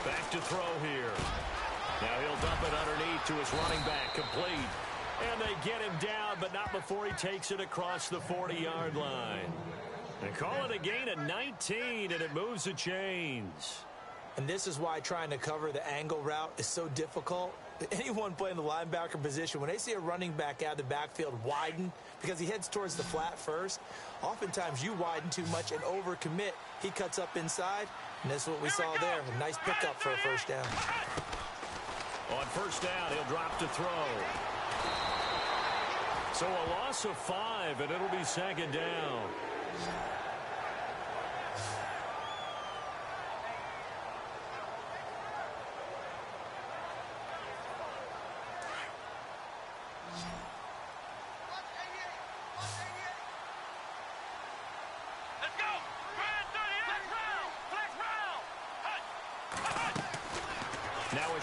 Back to throw here. Now he'll dump it underneath to his running back, complete. And they get him down, but not before he takes it across the 40-yard line. They call it a gain of 19, and it moves the chains. And this is why trying to cover the angle route is so difficult. Anyone playing the linebacker position, when they see a running back out of the backfield widen because he heads towards the flat first, oftentimes you widen too much and overcommit. He cuts up inside, and that's what we saw there. A nice pickup for a first down. On first down, he'll drop to throw. So a loss of 5, and it'll be second down.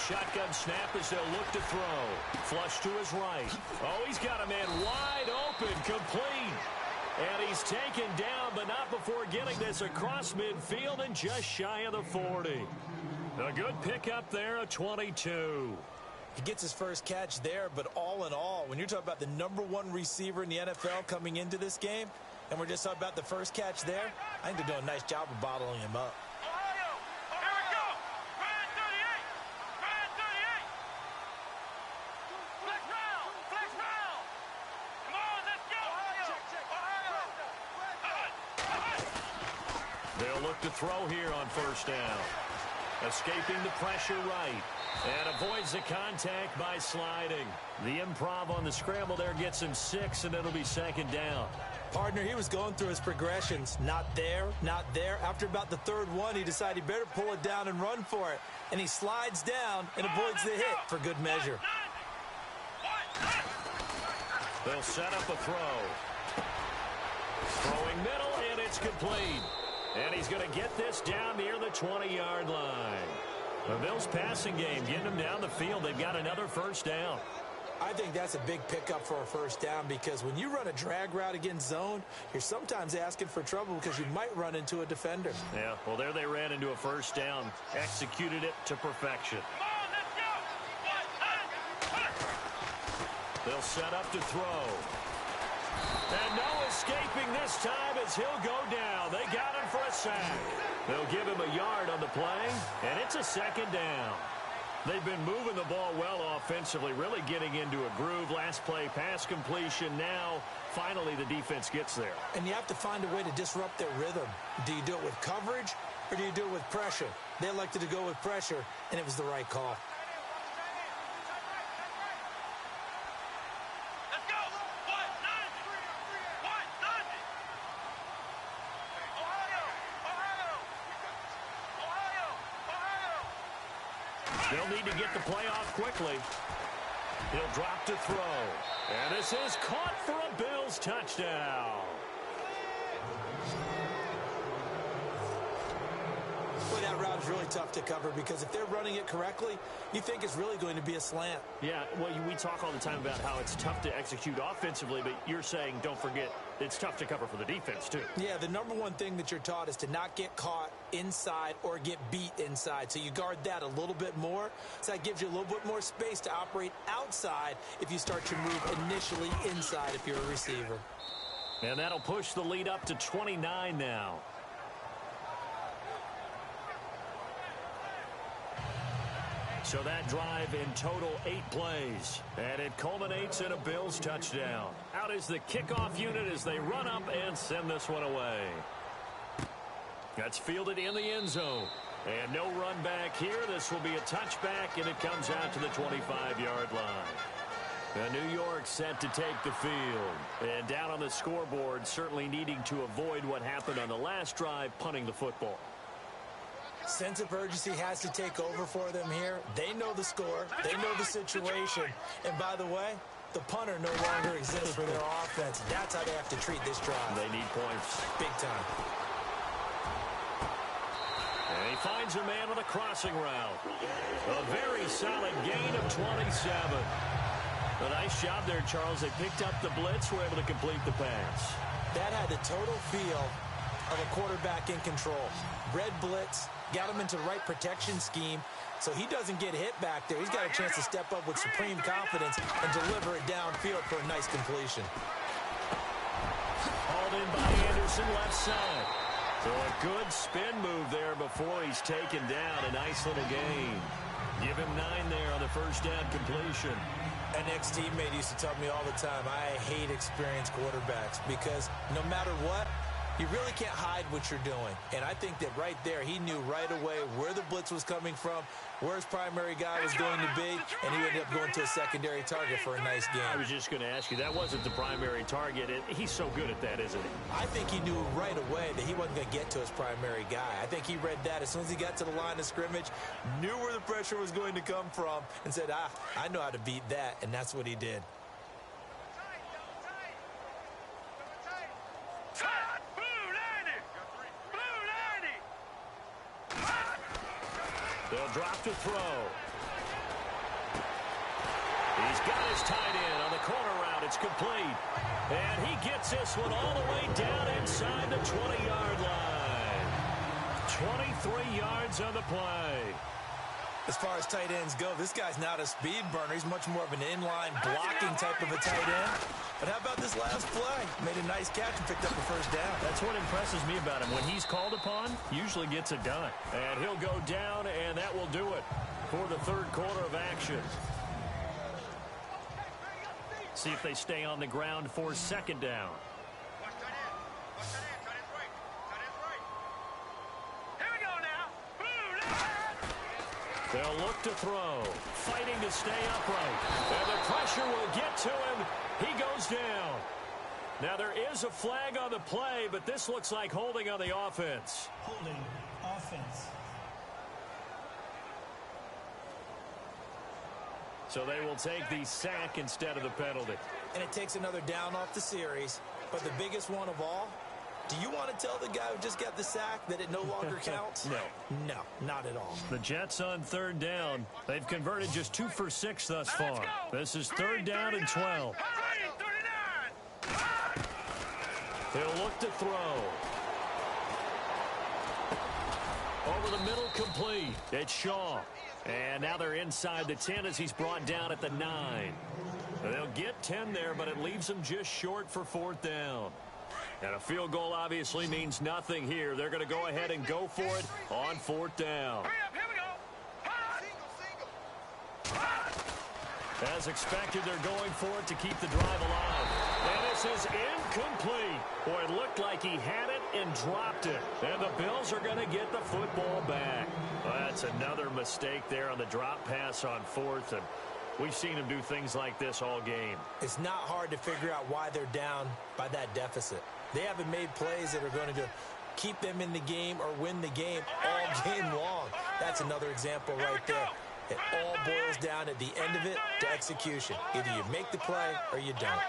Shotgun snap as they'll look to throw. Flush to his right. Oh, he's got a man wide open, complete. And he's taken down, but not before getting this across midfield and just shy of the 40. A good pickup there, a 22. He gets his first catch there, but all in all, when you're talking about the #1 receiver in the NFL coming into this game, and we're just talking about the first catch there, I think they're doing a nice job of bottling him up. To throw here on first down. Escaping the pressure right. And avoids the contact by sliding. The improv on the scramble there gets him 6, and it'll be second down. Partner, he was going through his progressions. Not there, not there. After about the third one, he decided he better pull it down and run for it. And he slides down and avoids the hit for good measure. They'll set up a throw. Throwing middle, and it's complete. And he's going to get this down near the 20-yard line. The Bills passing game getting them down the field. They've got another first down. I think that's a big pickup for a first down because when you run a drag route against zone, you're sometimes asking for trouble because you might run into a defender. Yeah, well, there they ran into a first down. Executed it to perfection. They'll set up to throw. And no escaping this time as he'll go down. They got him for a sack. They'll give him a yard on the play, and it's a second down. They've been moving the ball well offensively, really getting into a groove. Last play, pass completion. Now, finally, the defense gets there. And you have to find a way to disrupt their rhythm. Do you do it with coverage, or do you do it with pressure? They elected to go with pressure, and it was the right call. They'll need to get the play off quickly. He'll drop to throw. And this is caught for a Bills touchdown. Boy, that route is really tough to cover because if they're running it correctly, you think it's really going to be a slant. Yeah, well, we talk all the time about how it's tough to execute offensively, but you're saying, don't forget, it's tough to cover for the defense, too. Yeah, the number one thing that you're taught is to not get caught inside or get beat inside. So you guard that a little bit more. So that gives you a little bit more space to operate outside if you start your move initially inside if you're a receiver. And that'll push the lead up to 29 now. So that drive in total 8 plays. And it culminates in a Bills touchdown. Out is the kickoff unit as they run up and send this one away. That's fielded in the end zone. And no run back here. This will be a touchback, and it comes out to the 25-yard line. New York set to take the field. And down on the scoreboard, certainly needing to avoid what happened on the last drive, punting the football. Sense of urgency has to take over for them here. They know the score. They know the situation. And by the way, the punter no longer exists for their offense. That's how they have to treat this drive. They need points. Big time. And he finds a man on a crossing route. A very solid gain of 27. A nice job there, Charles. They picked up the blitz, were able to complete the pass. That had the total feel of a quarterback in control. Red blitz, got him into the right protection scheme, so he doesn't get hit back there. He's got a chance to step up with supreme confidence and deliver it downfield for a nice completion. Hauled in by Anderson, left side. So a good spin move there before he's taken down. A nice little gain. Give him 9 there on the first down completion. An ex-teammate used to tell me all the time, I hate experienced quarterbacks because no matter what, you really can't hide what you're doing. And I think that right there, he knew right away where the blitz was coming from, where his primary guy was going to be, and he ended up going to a secondary target for a nice game. I was just going to ask you, that wasn't the primary target. He's so good at that, isn't he? I think he knew right away that he wasn't going to get to his primary guy. I think he read that as soon as he got to the line of scrimmage, knew where the pressure was going to come from, and said, I know how to beat that, and that's what he did. They'll drop to throw. He's got his tight end on the corner route. It's complete. And he gets this one all the way down inside the 20-yard line. 23 yards on the play. As far as tight ends go, this guy's not a speed burner. He's much more of an inline blocking type of a tight end. But how about this last play? Made a nice catch and picked up a first down. That's what impresses me about him. When he's called upon, usually gets it done. And he'll go down, and that will do it for the third quarter of action. See if they stay on the ground for second down. They'll look to throw, fighting to stay upright. And the pressure will get to him. He goes down. Now there is a flag on the play, but this looks like holding on the offense. Holding offense. So they will take the sack instead of the penalty. And it takes another down off the series. But the biggest one of all, do you want to tell the guy who just got the sack that it no longer counts? No. No, not at all. The Jets on third down. They've converted just 2 for 6 thus far. This is third down and 12. He'll look to throw. Over the middle, complete. It's Shaw. And now they're inside the 10 as he's brought down at the 9. They'll get 10 there, but it leaves them just short for fourth down. And a field goal obviously means nothing here. They're going to go ahead and go for it on fourth down. As expected, they're going for it to keep the drive alive. And this is incomplete. Boy, it looked like he had it and dropped it. And the Bills are going to get the football back. Well, that's another mistake there on the drop pass on fourth. And we've seen him do things like this all game. It's not hard to figure out why they're down by that deficit. They haven't made plays that are going to keep them in the game or win the game all game long. That's another example right there. It all boils down at the end of it to execution. Either you make the play or you don't.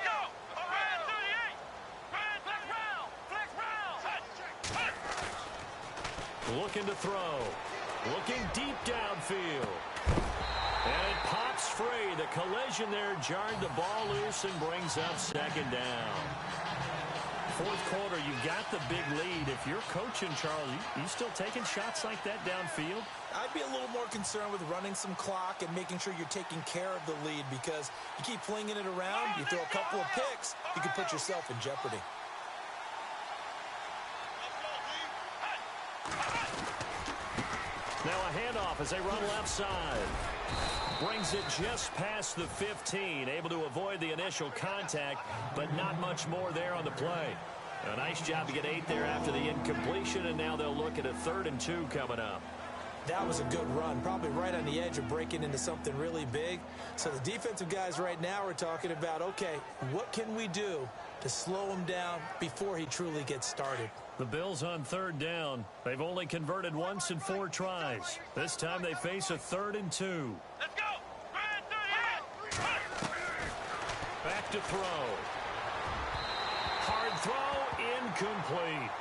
Looking to throw. Looking deep downfield. And it pops free. The collision there jarred the ball loose and brings up second down. Fourth quarter, you've got the big lead. If you're coaching, Charles, you still taking shots like that downfield? I'd be a little more concerned with running some clock and making sure you're taking care of the lead, because you keep flinging it around, you throw a couple of picks, you can put yourself in jeopardy. Now a handoff as they run left side. Brings it just past the 15. Able to avoid the initial contact, but not much more there on the play. A nice job to get 8 there after the incompletion, and now they'll look at a 3rd and 2 coming up. That was a good run, probably right on the edge of breaking into something really big. So the defensive guys right now are talking about, okay, what can we do to slow him down before he truly gets started? The Bills on 3rd down. They've only converted once in 4 tries. This time they face a 3rd and 2. Let's go. Back to throw. Hard throw, incomplete.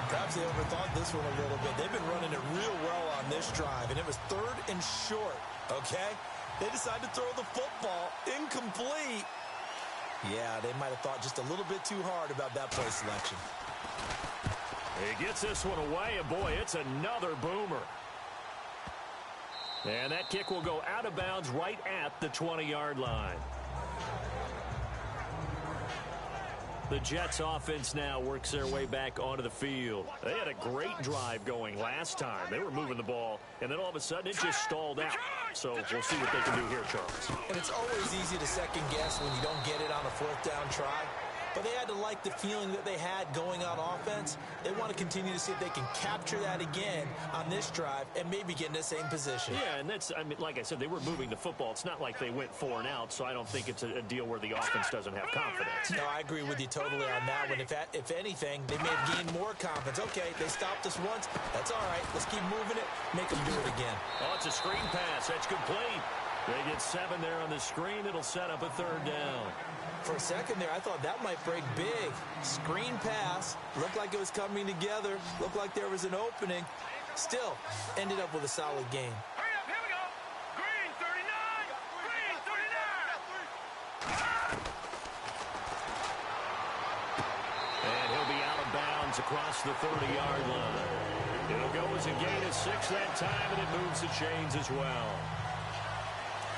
Perhaps they overthought this one a little bit. They've been running it real well on this drive, and it was 3rd and short, okay? They decided to throw the football incomplete. Yeah, they might have thought just a little bit too hard about that play selection. He gets this one away, and boy, it's another boomer. And that kick will go out of bounds right at the 20-yard line. The Jets offense now works their way back onto the field. They had a great drive going last time. They were moving the ball, and then all of a sudden it just stalled out. So we'll see what they can do here, Charles. And it's always easy to second guess when you don't get it on a 4th down try. But they had to like the feeling that they had going on offense. They want to continue to see if they can capture that again on this drive and maybe get in the same position. Yeah, and that's, I mean, like I said, they were moving the football. It's not like they went 4 and out, so I don't think it's a deal where the offense doesn't have confidence. No, I agree with you totally on that one. If anything, they may have gained more confidence. Okay, they stopped us once. That's all right. Let's keep moving it. Make them do it again. Oh, it's a screen pass. That's complete. They get 7 there on the screen. It'll set up a 3rd down. For a second there, I thought that might break big. Screen pass. Looked like it was coming together. Looked like there was an opening. Still, ended up with a solid game. Hurry up, here we go. Green 39. Green 39. And he'll be out of bounds across the 30-yard line. It'll go as a gain of 6 that time, and it moves the chains as well.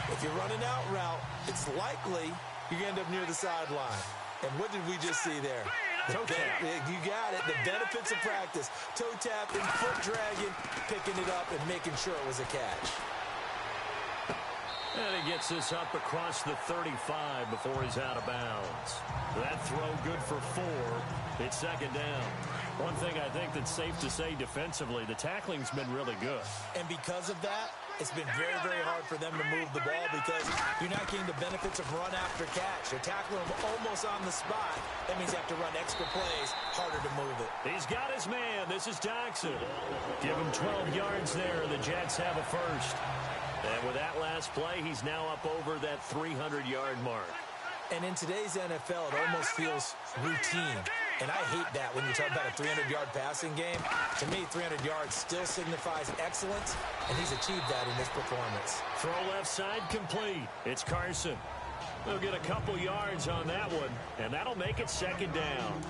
If you run an out route, it's likely you end up near the sideline. And what did we just see there? Toe tap. You got it. The benefits of practice. Toe tapping, foot dragging, picking it up, and making sure it was a catch. And he gets this up across the 35 before he's out of bounds. That throw good for 4. It's 2nd down. One thing I think that's safe to say defensively, the tackling's been really good. And because of that, it's been very, very hard for them to move the ball because you're not getting the benefits of run after catch. You're tackling them almost on the spot. That means you have to run extra plays, harder to move it. He's got his man. This is Jackson. Give him 12 yards there. The Jets have a 1st. And with that last play, he's now up over that 300-yard mark. And in today's NFL, it almost feels routine. And I hate that when you talk about a 300-yard passing game. To me, 300 yards still signifies excellence, and he's achieved that in this performance. Throw left side complete. It's Carson. They'll get a couple yards on that one, and that'll make it 2nd down.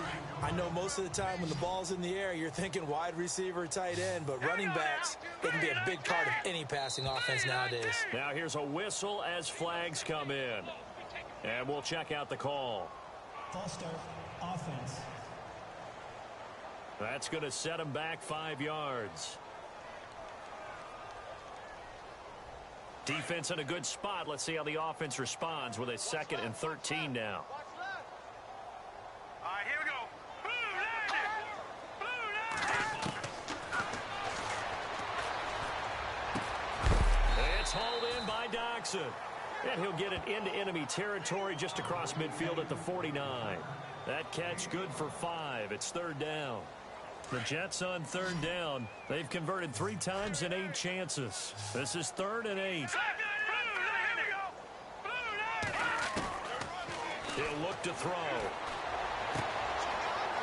I know most of the time when the ball's in the air, you're thinking wide receiver, tight end, but running backs, they can be a big part of any passing offense nowadays. Now here's a whistle as flags come in. And we'll check out the call. False start, offense. That's going to set him back 5 yards. Defense in a good spot. Let's see how the offense responds with a 2nd and 13 now. All right, here we go. Blue Blue It's hauled in by Doxson. And he'll get it into enemy territory just across midfield at the 49. That catch good for 5. It's 3rd down. The Jets on 3rd down. They've converted 3 times in 8 chances. This is 3rd and 8. He'll look to throw.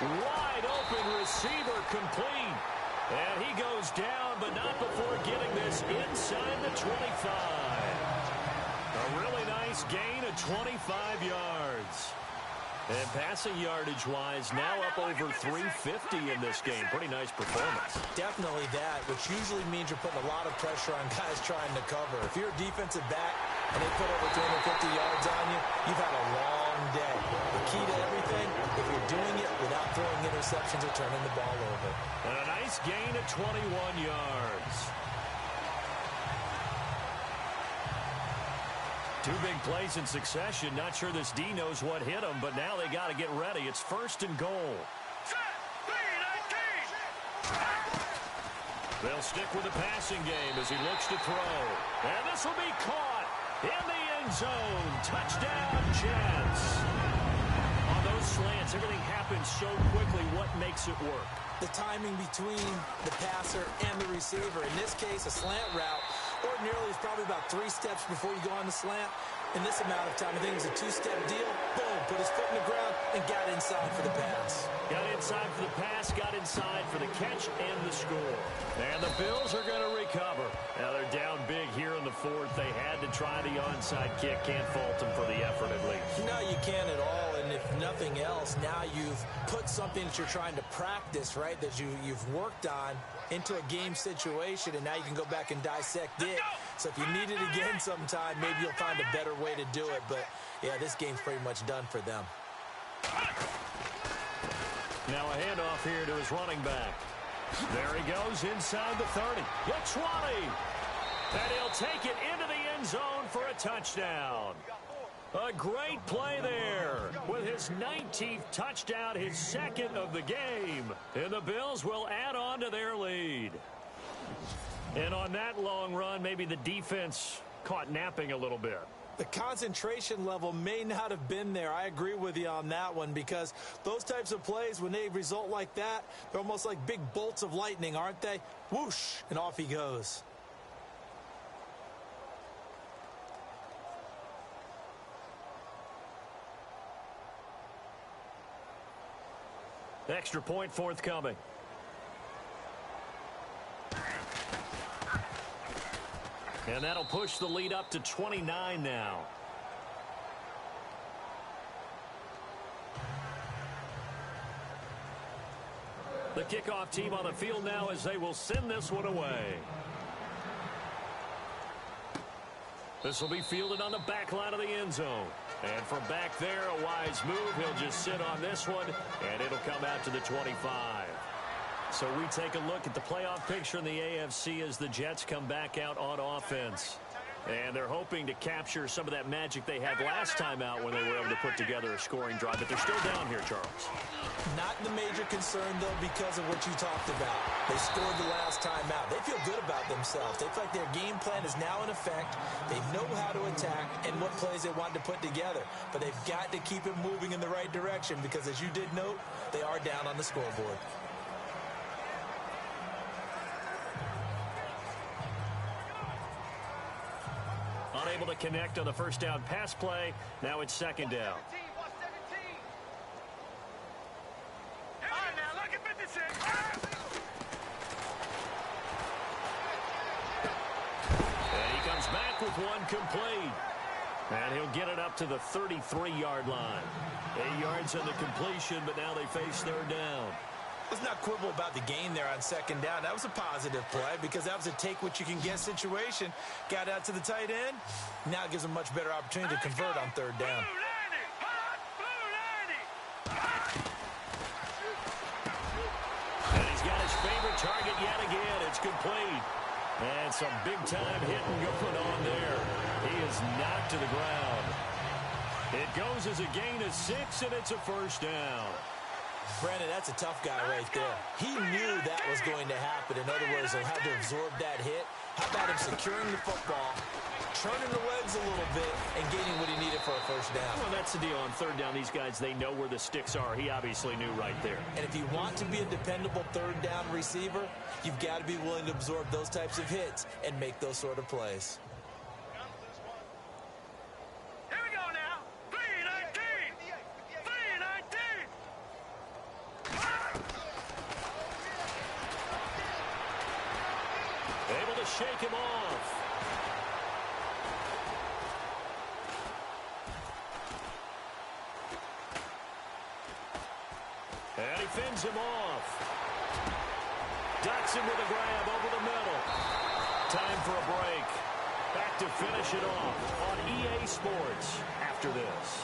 Wide open receiver complete. And he goes down, but not before getting this inside the 25. A really nice gain of 25 yards. And passing yardage-wise, now up over 350 in this game. Pretty nice performance. Definitely that, which usually means you're putting a lot of pressure on guys trying to cover. If you're a defensive back and they put over 250 yards on you, you've had a long day. The key to everything, if you're doing it without throwing interceptions or turning the ball over. And a nice gain of 21 yards. Two big plays in succession. Not sure this D knows what hit him, but now they got to get ready. It's 1st and goal. They'll stick with the passing game as he looks to throw. And this will be caught in the end zone. Touchdown, Jets. On those slants, everything happens so quickly. What makes it work? The timing between the passer and the receiver. In this case, a slant route ordinarily is probably about 3 steps before you go on the slant. In this amount of time, I think it was a 2-step deal. Boom, put his foot in the ground and got inside for the pass. Got inside for the pass, got inside for the catch and the score. And the Bills are going to recover. Now they're down big here in the 4th. They had to try the onside kick. Can't fault them for the effort at least. No, you can't at all. And if nothing else, now you've put something that you're trying to practice, right, that you've worked on into a game situation, and now you can go back and dissect it. So if you need it again sometime, maybe you'll find a better way to do it. But, yeah, this game's pretty much done for them. Now a handoff here to his running back. There he goes inside the 30. The 20. And he'll take it into the end zone for a touchdown. A great play there with his 19th touchdown, his 2nd of the game. And the Bills will add on to their lead. And on that long run, maybe the defense caught napping a little bit. The concentration level may not have been there. I agree with you on that one, because those types of plays, when they result like that, they're almost like big bolts of lightning, aren't they? Whoosh, and off he goes. Extra point forthcoming. And that'll push the lead up to 29 now. The kickoff team on the field now as they will send this one away. This will be fielded on the back line of the end zone. And from back there, a wise move. He'll just sit on this one, and it'll come out to the 25. So we take a look at the playoff picture in the AFC as the Jets come back out on offense. And they're hoping to capture some of that magic they had last time out when they were able to put together a scoring drive. But they're still down here, Charles. Not the major concern, though, because of what you talked about. They scored the last time out. They feel good about themselves. They feel like their game plan is now in effect. They know how to attack and what plays they want to put together. But they've got to keep it moving in the right direction because, as you did note, they are down on the scoreboard. Unable to connect on the first down pass play. Now it's 2nd down. And he comes back with one complete. And he'll get it up to the 33-yard line. 8 yards on the completion, but now they face 3rd down. Let's not quibble about the gain there on 2nd down. That was a positive play because that was a take-what-you-can-get situation. Got out to the tight end. Now it gives them a much better opportunity to convert on 3rd down. And he's got his favorite target yet again. It's complete. And some big-time hitting going on there. He is knocked to the ground. It goes as a gain of 6, and it's a 1st down. Brandon, that's a tough guy right there. He knew that was going to happen. In other words, he'll have to absorb that hit. How about him securing the football, turning the legs a little bit, and gaining what he needed for a 1st down? Well, that's the deal. On 3rd down, these guys, they know where the sticks are. He obviously knew right there. And if you want to be a dependable 3rd down receiver, you've got to be willing to absorb those types of hits and make those sort of plays. shake him off. And he fins him off. Ducks him with a grab over the middle. Time for a break. Back to finish it off on EA Sports after this.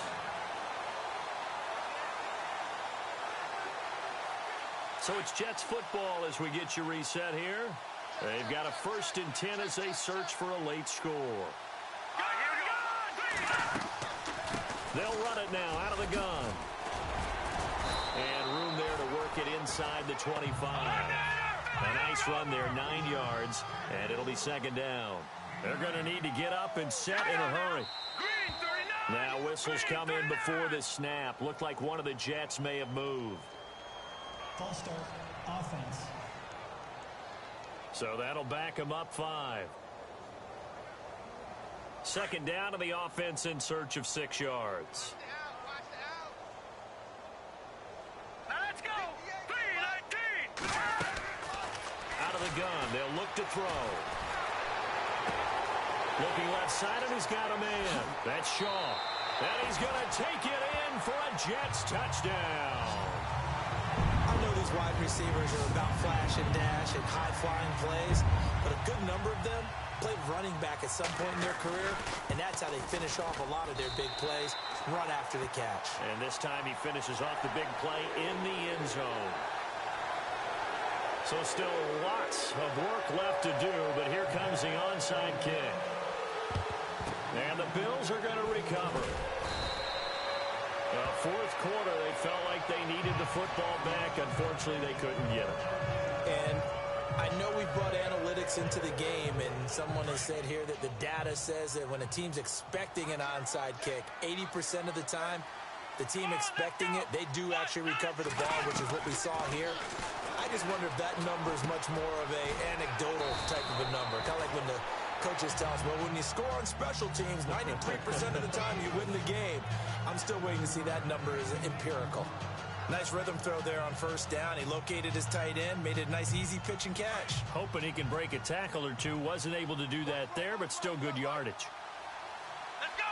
So it's Jets football as we get you reset here. They've got a 1st and 10 as they search for a late score. They'll run it now out of the gun. And room there to work it inside the 25. A nice run there, 9 yards, and it'll be 2nd down. They're going to need to get up and set in a hurry. Now whistles come in before the snap. Looked like one of the Jets may have moved. False start, offense. So that'll back them up 5. 2nd down to the offense in search of 6 yards. Let's go. 3-19. Out of the gun, they'll look to throw. Looking left side, and he's got a man. That's Shaw. And he's going to take it in for a Jets touchdown. I know these wide receivers are about flash and dash and high-flying plays, but a good number of them played running back at some point in their career, and that's how they finish off a lot of their big plays, run after the catch. And this time he finishes off the big play in the end zone. So still lots of work left to do, but here comes the onside kick. And the Bills are going to recover. The 4th quarter, they felt like they needed the football back. Unfortunately, they couldn't get it. And I know we brought analytics into the game, and someone has said here that the data says that when a team's expecting an onside kick, 80% of the time, the team expecting it, they do actually recover the ball, which is what we saw here. I just wonder if that number is much more of an anecdotal type of a number. Kind of like when the coaches tell us, well, when you score on special teams, 93% of the time you win the game. I'm still waiting to see that number is empirical. Nice rhythm throw there on 1st down. He located his tight end, made it a nice easy pitch and catch. Hoping he can break a tackle or two. Wasn't able to do that there, but still good yardage. Let's go.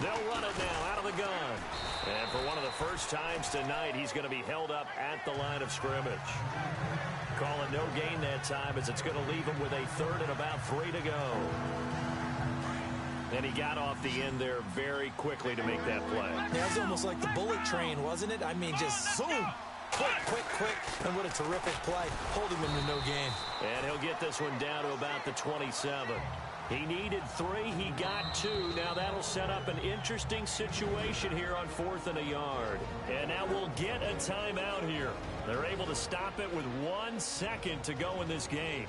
They'll run it now out of the gun. And for one of the first times tonight, he's going to be held up at the line of scrimmage. Calling no gain that time as it's going to leave him with a 3rd and about 3 to go. And he got off the end there very quickly to make that play. That was almost like the bullet train, wasn't it? I mean, just zoom. Quick. And what a terrific play. Holding him to no gain. And he'll get this one down to about the 27. He needed 3. He got 2. Now that'll set up an interesting situation here on 4th and a yard. And now we'll get a timeout here. They're able to stop it with 1 second to go in this game.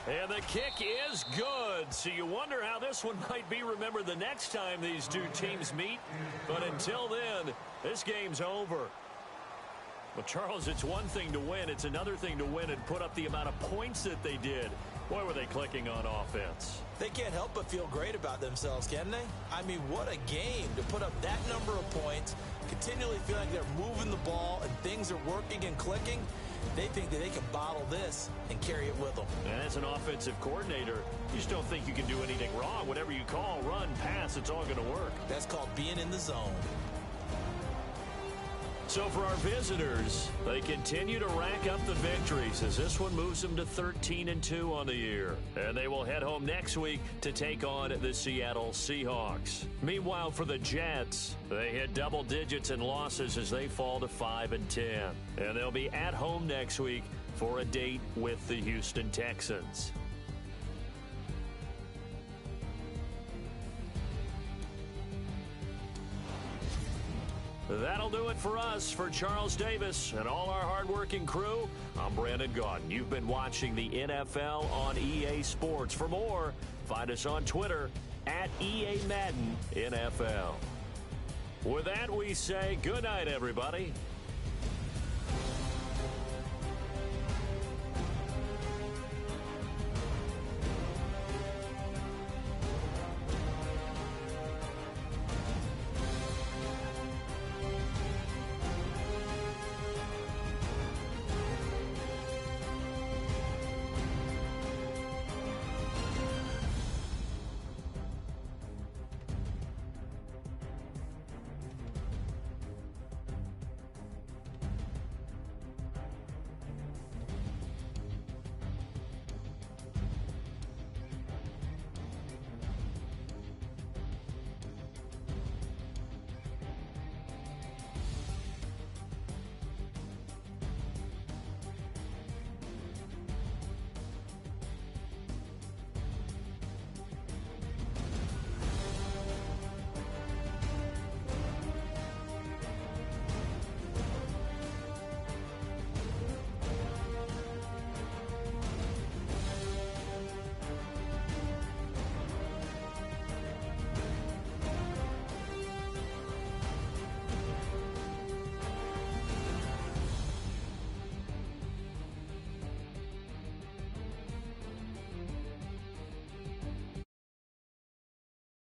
And the kick is good. So you wonder how this one might be remembered the next time these two teams meet. But until then, this game's over. Well, Charles, it's one thing to win. It's another thing to win and put up the amount of points that they did. Boy, were they clicking on offense. They can't help but feel great about themselves, can they? I mean, what a game to put up that number of points, continually feel like they're moving the ball and things are working and clicking. They think that they can bottle this and carry it with them. And as an offensive coordinator, you just don't think you can do anything wrong. Whatever you call, run, pass, it's all going to work. That's called being in the zone. So for our visitors, they continue to rack up the victories as this one moves them to 13-2 on the year. And they will head home next week to take on the Seattle Seahawks. Meanwhile, for the Jets, they hit double digits in losses as they fall to 5-10. And they'll be at home next week for a date with the Houston Texans. That'll do it for us. For Charles Davis and all our hardworking crew, I'm Brandon Gaudin. You've been watching the NFL on EA Sports. For more, find us on Twitter at EA Madden NFL. With that, we say good night, everybody.